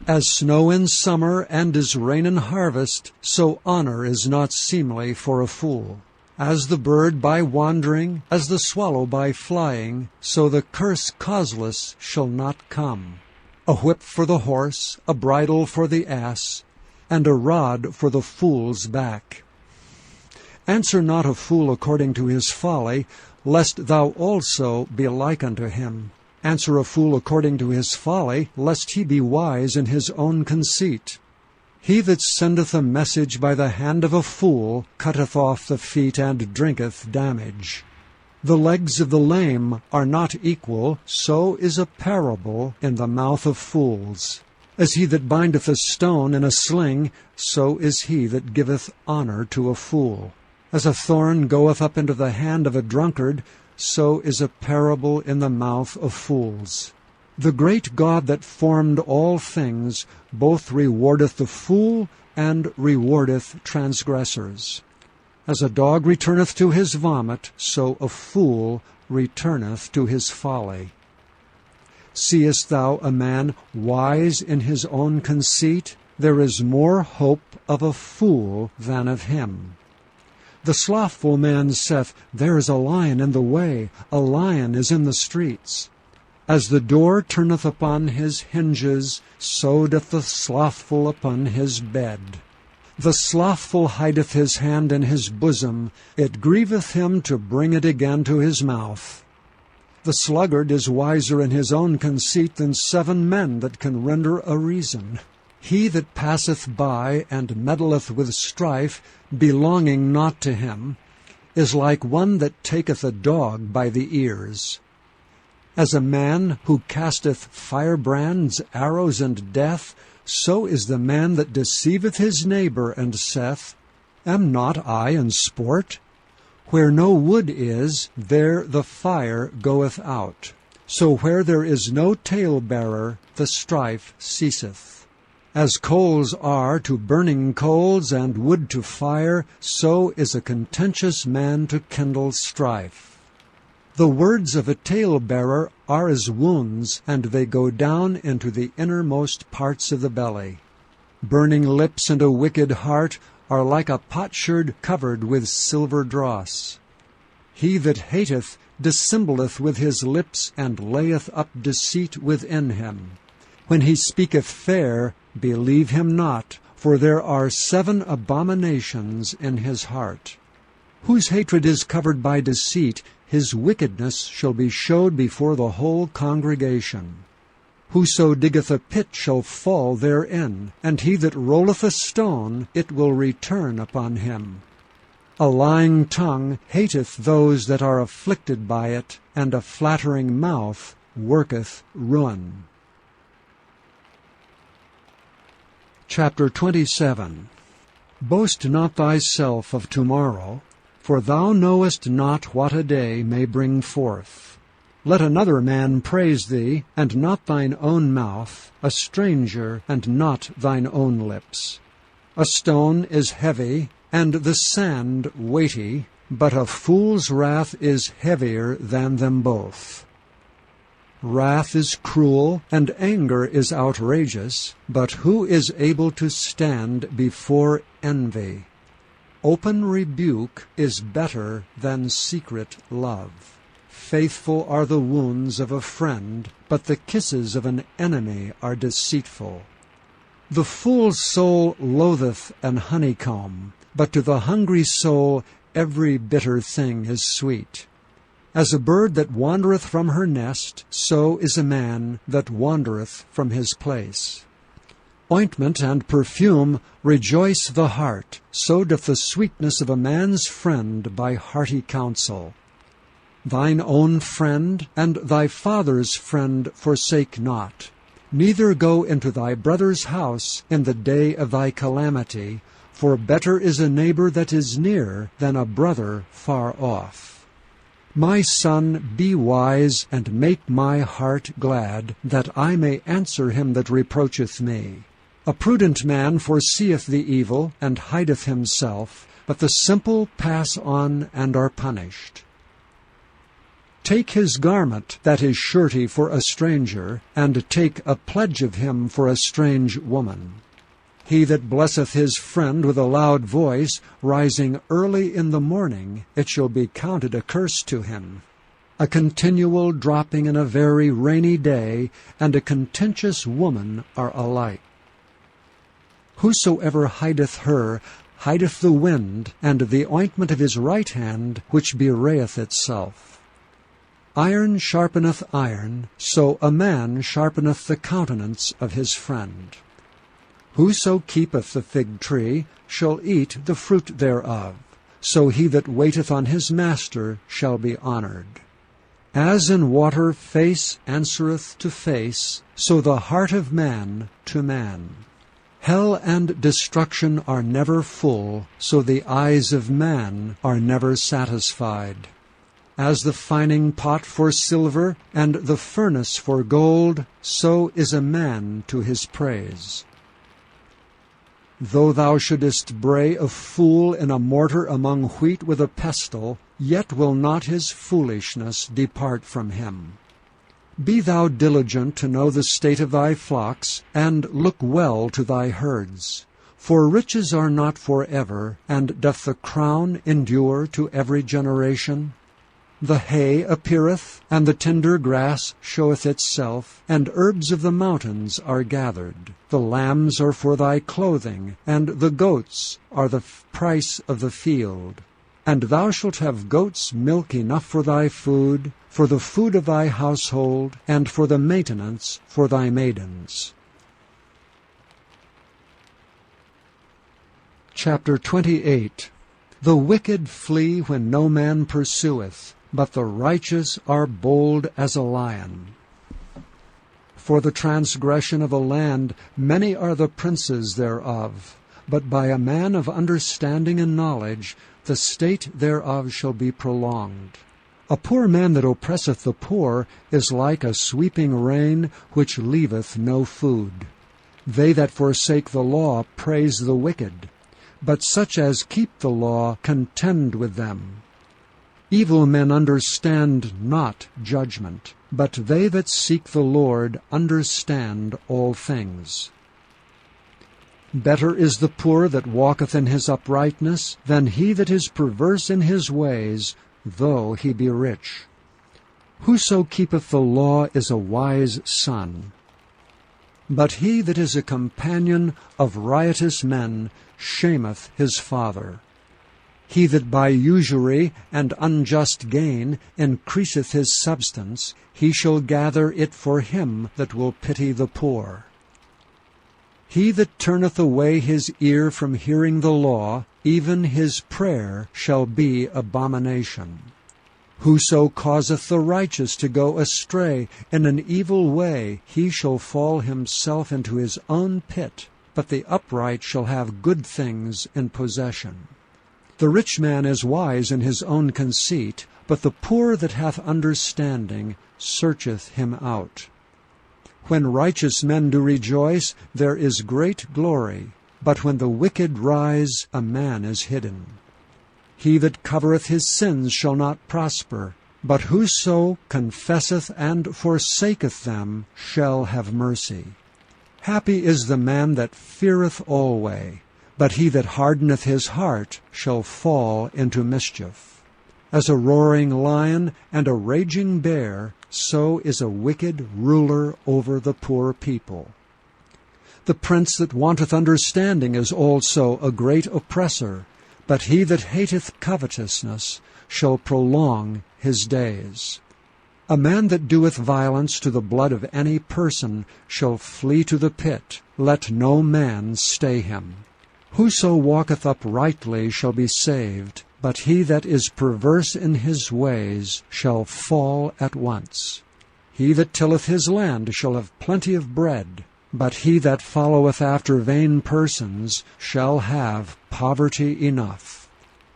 As snow in summer and as rain in harvest, so honor is not seemly for a fool. As the bird by wandering, as the swallow by flying, so the curse causeless shall not come. A whip for the horse, a bridle for the ass, and a rod for the fool's back. Answer not a fool according to his folly, lest thou also be like unto him. Answer a fool according to his folly, lest he be wise in his own conceit. He that sendeth a message by the hand of a fool cutteth off the feet and drinketh damage. The legs of the lame are not equal, so is a parable in the mouth of fools. As he that bindeth a stone in a sling, so is he that giveth honor to a fool. As a thorn goeth up into the hand of a drunkard, so is a parable in the mouth of fools. The great God that formed all things both rewardeth the fool and rewardeth transgressors. As a dog returneth to his vomit, so a fool returneth to his folly. Seest thou a man wise in his own conceit? There is more hope of a fool than of him. The slothful man saith, There is a lion in the way, a lion is in the streets. As the door turneth upon his hinges, so doth the slothful upon his bed. The slothful hideth his hand in his bosom, it grieveth him to bring it again to his mouth. The sluggard is wiser in his own conceit than 7 men that can render a reason. He that passeth by and meddleth with strife, belonging not to him, is like one that taketh a dog by the ears. As a man who casteth firebrands, arrows, and death, so is the man that deceiveth his neighbor, and saith, Am not I in sport? Where no wood is, there the fire goeth out. So where there is no talebearer, the strife ceaseth. As coals are to burning coals, and wood to fire, so is a contentious man to kindle strife. The words of a talebearer are as wounds, and they go down into the innermost parts of the belly. Burning lips and a wicked heart are like a potsherd covered with silver dross. He that hateth dissembleth with his lips, and layeth up deceit within him. When he speaketh fair, believe him not, for there are 7 abominations in his heart. Whose hatred is covered by deceit, his wickedness shall be showed before the whole congregation. Whoso diggeth a pit shall fall therein, and he that rolleth a stone, it will return upon him. A lying tongue hateth those that are afflicted by it, and a flattering mouth worketh ruin. Chapter 27. Boast not thyself of tomorrow, for thou knowest not what a day may bring forth. Let another man praise thee, and not thine own mouth, a stranger, and not thine own lips. A stone is heavy, and the sand weighty, but a fool's wrath is heavier than them both. Wrath is cruel, and anger is outrageous, but who is able to stand before envy? Open rebuke is better than secret love. Faithful are the wounds of a friend, but the kisses of an enemy are deceitful. The fool's soul loatheth an honeycomb, but to the hungry soul every bitter thing is sweet. As a bird that wandereth from her nest, so is a man that wandereth from his place. Ointment and perfume rejoice the heart, so doth the sweetness of a man's friend by hearty counsel. Thine own friend and thy father's friend forsake not. Neither go into thy brother's house in the day of thy calamity, for better is a neighbor that is near than a brother far off. My son, be wise, and make my heart glad, that I may answer him that reproacheth me. A prudent man foreseeth the evil, and hideth himself, but the simple pass on and are punished. Take his garment that is surety for a stranger, and take a pledge of him for a strange woman. He that blesseth his friend with a loud voice, rising early in the morning, it shall be counted a curse to him. A continual dropping in a very rainy day, and a contentious woman are alike. Whosoever hideth her, hideth the wind, and the ointment of his right hand, which bewrayeth itself. Iron sharpeneth iron, so a man sharpeneth the countenance of his friend. Whoso keepeth the fig tree shall eat the fruit thereof, so he that waiteth on his master shall be honored. As in water face answereth to face, so the heart of man to man. Hell and destruction are never full, so the eyes of man are never satisfied. As the fining pot for silver, and the furnace for gold, so is a man to his praise. Though thou shouldest bray a fool in a mortar among wheat with a pestle, yet will not his foolishness depart from him. Be thou diligent to know the state of thy flocks, and look well to thy herds. For riches are not forever, and doth the crown endure to every generation? The hay appeareth, and the tender grass showeth itself, and herbs of the mountains are gathered. The lambs are for thy clothing, and the goats are the price of the field. And thou shalt have goats' milk enough for thy food, for the food of thy household, and for the maintenance for thy maidens. Chapter 28. The wicked flee when no man pursueth, but the righteous are bold as a lion. For the transgression of a land many are the princes thereof, but by a man of understanding and knowledge the state thereof shall be prolonged. A poor man that oppresseth the poor is like a sweeping rain which leaveth no food. They that forsake the law praise the wicked, but such as keep the law contend with them. Evil men understand not judgment, but they that seek the Lord understand all things. Better is the poor that walketh in his uprightness than he that is perverse in his ways, though he be rich. Whoso keepeth the law is a wise son. But he that is a companion of riotous men shameth his father. He that by usury and unjust gain increaseth his substance, he shall gather it for him that will pity the poor. He that turneth away his ear from hearing the law, even his prayer shall be abomination. Whoso causeth the righteous to go astray in an evil way, he shall fall himself into his own pit, but the upright shall have good things in possession. The rich man is wise in his own conceit, but the poor that hath understanding searcheth him out. When righteous men do rejoice, there is great glory, but when the wicked rise, a man is hidden. He that covereth his sins shall not prosper, but whoso confesseth and forsaketh them shall have mercy. Happy is the man that feareth alway, but he that hardeneth his heart shall fall into mischief. As a roaring lion and a raging bear, so is a wicked ruler over the poor people. The prince that wanteth understanding is also a great oppressor, but he that hateth covetousness shall prolong his days. A man that doeth violence to the blood of any person shall flee to the pit. Let no man stay him. Whoso walketh uprightly shall be saved, but he that is perverse in his ways shall fall at once. He that tilleth his land shall have plenty of bread, but he that followeth after vain persons shall have poverty enough.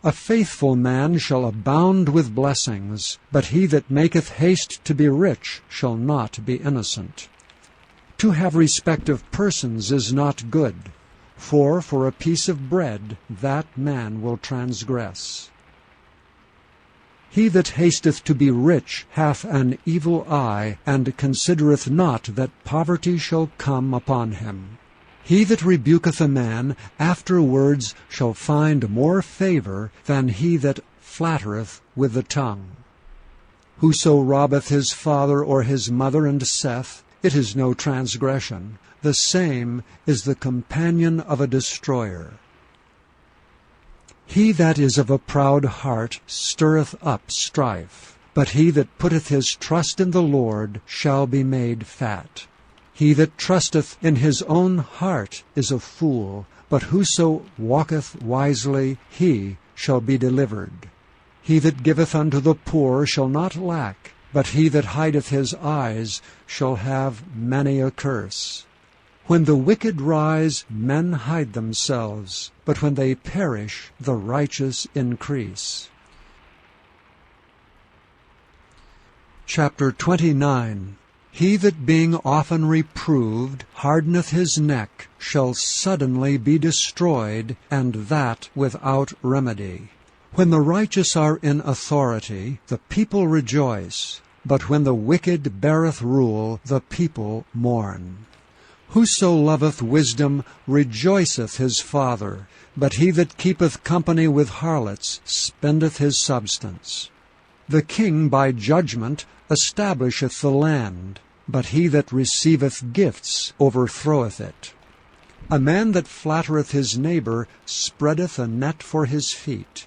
A faithful man shall abound with blessings, but he that maketh haste to be rich shall not be innocent. To have respect of persons is not good, for a piece of bread that man will transgress. He that hasteth to be rich hath an evil eye, and considereth not that poverty shall come upon him. He that rebuketh a man afterwards shall find more favor than he that flattereth with the tongue. Whoso robbeth his father or his mother and saith, It is no transgression, the same is the companion of a destroyer. He that is of a proud heart stirreth up strife, but he that putteth his trust in the Lord shall be made fat. He that trusteth in his own heart is a fool, but whoso walketh wisely, he shall be delivered. He that giveth unto the poor shall not lack, but he that hideth his eyes shall have many a curse. When the wicked rise, men hide themselves, but when they perish, the righteous increase. Chapter 29. He that being often reproved hardeneth his neck shall suddenly be destroyed, and that without remedy. When the righteous are in authority, the people rejoice, but when the wicked beareth rule, the people mourn. Whoso loveth wisdom rejoiceth his father, but he that keepeth company with harlots spendeth his substance. The king by judgment establisheth the land, but he that receiveth gifts overthroweth it. A man that flattereth his neighbor spreadeth a net for his feet.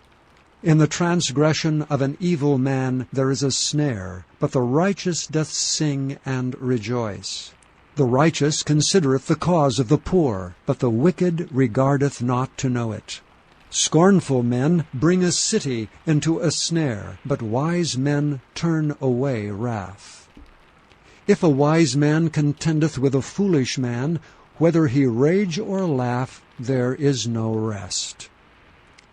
In the transgression of an evil man there is a snare, but the righteous doth sing and rejoice. The righteous considereth the cause of the poor, but the wicked regardeth not to know it. Scornful men bring a city into a snare, but wise men turn away wrath. If a wise man contendeth with a foolish man, whether he rage or laugh, there is no rest.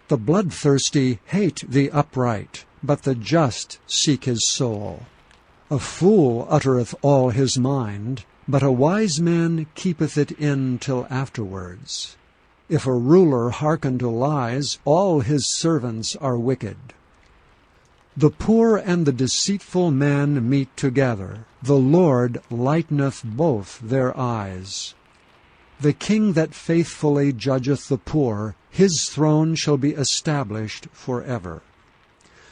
The bloodthirsty hate the upright, but the just seek his soul. A fool uttereth all his mind, but a wise man keepeth it in till afterwards. If a ruler hearken to lies, all his servants are wicked. The poor and the deceitful man meet together. The Lord lighteneth both their eyes. The king that faithfully judgeth the poor, his throne shall be established forever.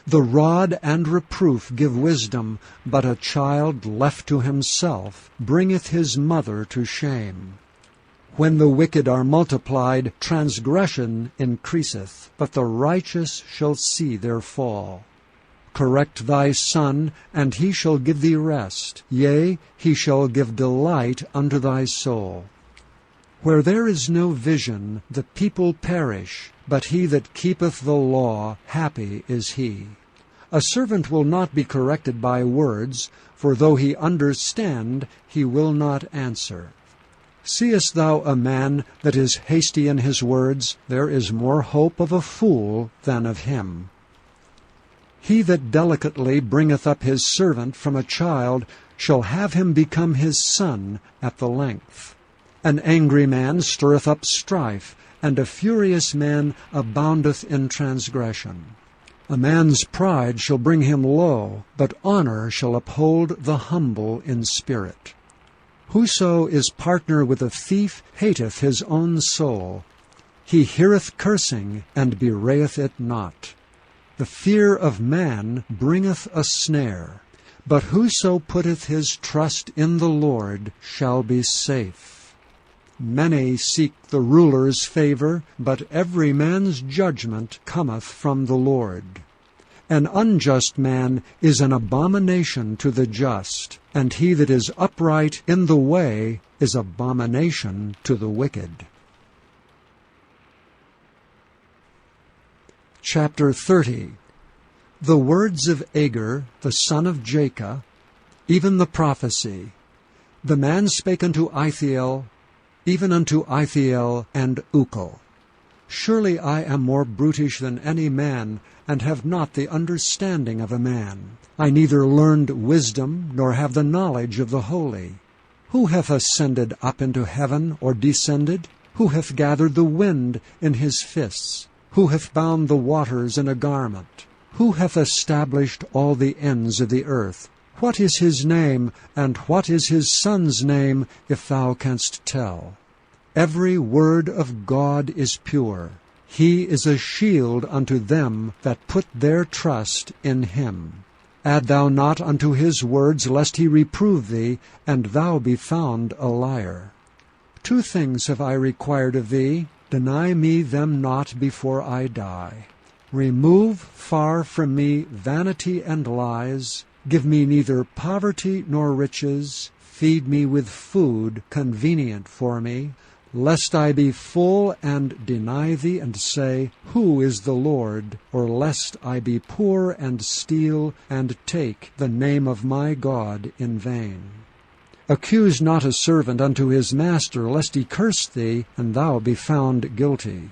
The rod and reproof give wisdom, but a child left to himself bringeth his mother to shame. When the wicked are multiplied, transgression increaseth, but the righteous shall see their fall. Correct thy son, and he shall give thee rest, yea, he shall give delight unto thy soul. Where there is no vision, the people perish, but he that keepeth the law, happy is he. A servant will not be corrected by words, for though he understand, he will not answer. Seest thou a man that is hasty in his words? There is more hope of a fool than of him. He that delicately bringeth up his servant from a child shall have him become his son at the length. An angry man stirreth up strife, and a furious man aboundeth in transgression. A man's pride shall bring him low, but honor shall uphold the humble in spirit. Whoso is partner with a thief hateth his own soul. He heareth cursing, and bewrayeth it not. The fear of man bringeth a snare, but whoso putteth his trust in the Lord shall be safe. Many seek the ruler's favor, but every man's judgment cometh from the Lord. An unjust man is an abomination to the just, and he that is upright in the way is abomination to the wicked. Chapter 30. The words of Agur, the son of Jacob, even the prophecy. The man spake unto Ithiel, even unto Ithiel and Ukal. Surely I am more brutish than any man, and have not the understanding of a man. I neither learned wisdom, nor have the knowledge of the holy. Who hath ascended up into heaven, or descended? Who hath gathered the wind in his fists? Who hath bound the waters in a garment? Who hath established all the ends of the earth? What is his name, and what is his son's name, if thou canst tell? Every word of God is pure. He is a shield unto them that put their trust in him. Add thou not unto his words, lest he reprove thee, and thou be found a liar. 2 things have I required of thee. Deny me them not before I die. Remove far from me vanity and lies. Give me neither poverty nor riches. Feed me with food convenient for me, lest I be full and deny thee and say, Who is the Lord? Or lest I be poor and steal and take the name of my God in vain. Accuse not a servant unto his master, lest he curse thee, and thou be found guilty.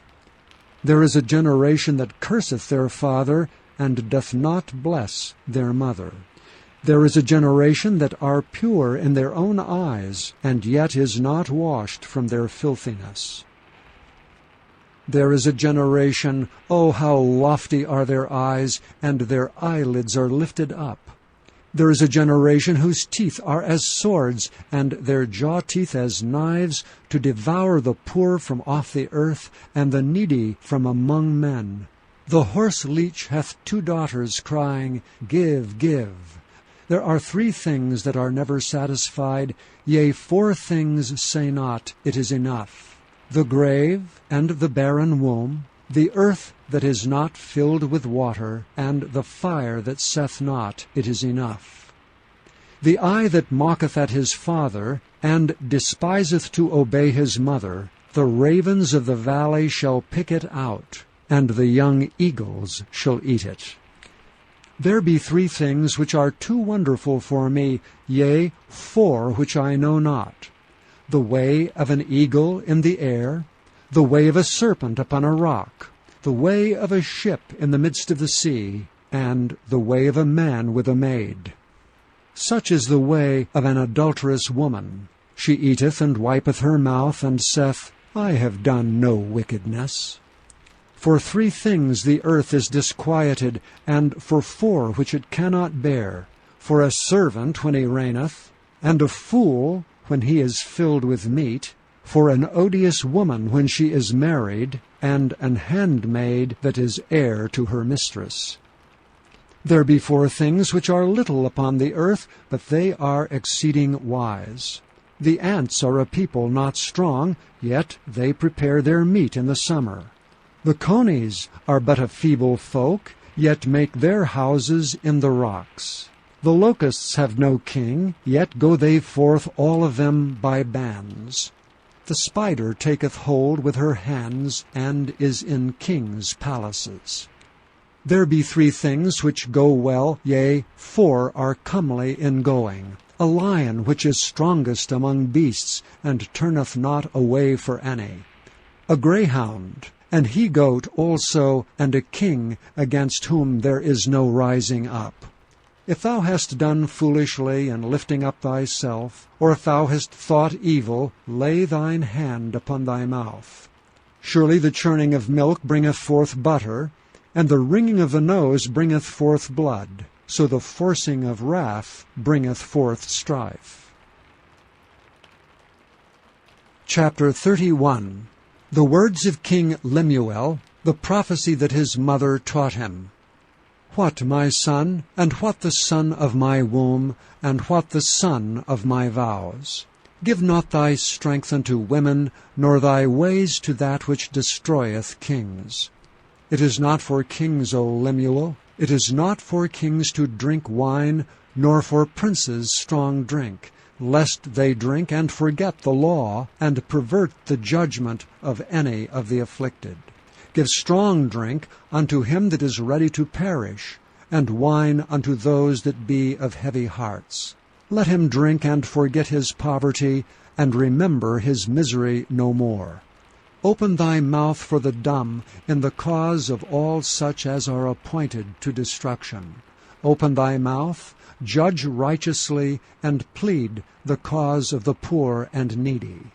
There is a generation that curseth their father, and doth not bless their mother. There is a generation that are pure in their own eyes, and yet is not washed from their filthiness. There is a generation, oh, how lofty are their eyes, and their eyelids are lifted up. There is a generation whose teeth are as swords, and their jaw teeth as knives, to devour the poor from off the earth, and the needy from among men. The horse leech hath 2 daughters, crying, Give, give. There are 3 things that are never satisfied, yea, 4 things say not, It is enough. The grave, and the barren womb, The earth that is not filled with water, and the fire that saith not, it is enough. The eye that mocketh at his father, and despiseth to obey his mother, the ravens of the valley shall pick it out, and the young eagles shall eat it. There be 3 things which are too wonderful for me, yea, 4 which I know not: the way of an eagle in the air, the way of a serpent upon a rock, the way of a ship in the midst of the sea, and the way of a man with a maid. Such is the way of an adulterous woman. She eateth and wipeth her mouth, and saith, I have done no wickedness. For 3 things the earth is disquieted, and for 4 which it cannot bear: for a servant when he reigneth, and a fool when he is filled with meat, for an odious woman when she is married, and an handmaid that is heir to her mistress. There be 4 things which are little upon the earth, but they are exceeding wise. The ants are a people not strong, yet they prepare their meat in the summer. The conies are but a feeble folk, yet make their houses in the rocks. The locusts have no king, yet go they forth all of them by bands. The spider taketh hold with her hands, and is in kings' palaces. There be 3 things which go well, yea, 4 are comely in going: a lion which is strongest among beasts, and turneth not away for any; a greyhound, and he-goat also, and a king against whom there is no rising up. If thou hast done foolishly in lifting up thyself, or if thou hast thought evil, lay thine hand upon thy mouth. Surely the churning of milk bringeth forth butter, and the wringing of the nose bringeth forth blood, so the forcing of wrath bringeth forth strife. Chapter 31. The words of King Lemuel, the prophecy that his mother taught him. What, my son, and what the son of my womb, and what the son of my vows? Give not thy strength unto women, nor thy ways to that which destroyeth kings. It is not for kings, O Lemuel, it is not for kings to drink wine, nor for princes strong drink, lest they drink and forget the law, and pervert the judgment of any of the afflicted. Give strong drink unto him that is ready to perish, and wine unto those that be of heavy hearts. Let him drink and forget his poverty, and remember his misery no more. Open thy mouth for the dumb in the cause of all such as are appointed to destruction. Open thy mouth, judge righteously, and plead the cause of the poor and needy.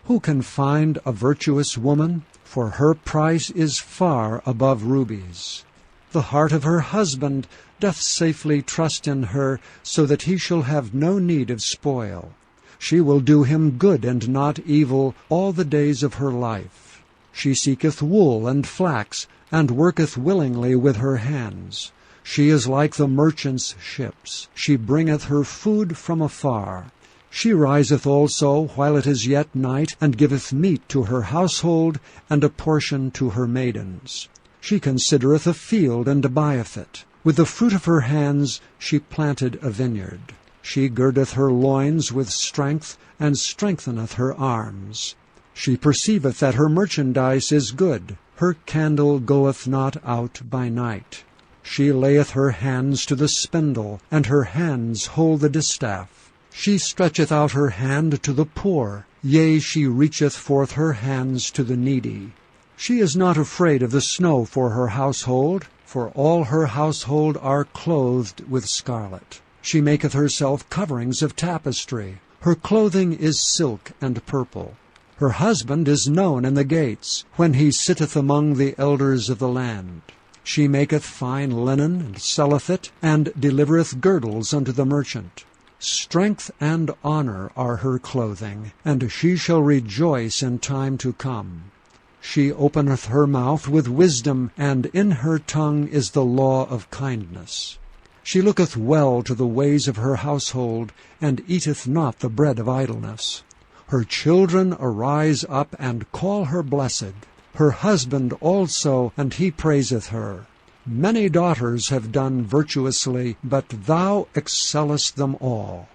Who can find a virtuous woman? For her price is far above rubies. The heart of her husband doth safely trust in her, so that he shall have no need of spoil. She will do him good and not evil all the days of her life. She seeketh wool and flax, and worketh willingly with her hands. She is like the merchant's ships. She bringeth her food from afar. She riseth also while it is yet night, and giveth meat to her household, and a portion to her maidens. She considereth a field, and buyeth it. With the fruit of her hands she planted a vineyard. She girdeth her loins with strength, and strengtheneth her arms. She perceiveth that her merchandise is good. Her candle goeth not out by night. She layeth her hands to the spindle, and her hands hold the distaff. She stretcheth out her hand to the poor, yea, she reacheth forth her hands to the needy. She is not afraid of the snow for her household, for all her household are clothed with scarlet. She maketh herself coverings of tapestry. Her clothing is silk and purple. Her husband is known in the gates, when he sitteth among the elders of the land. She maketh fine linen, and selleth it, and delivereth girdles unto the merchant. Strength and honor are her clothing, and she shall rejoice in time to come. She openeth her mouth with wisdom, and in her tongue is the law of kindness. She looketh well to the ways of her household, and eateth not the bread of idleness. Her children arise up and call her blessed. her husband also, and he praiseth her. Many daughters have done virtuously, but thou excellest them all.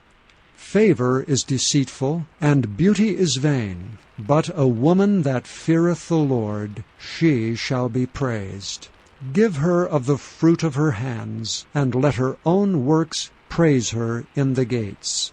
Favor is deceitful, and beauty is vain, but a woman that feareth the Lord, she shall be praised. Give her of the fruit of her hands, and let her own works praise her in the gates.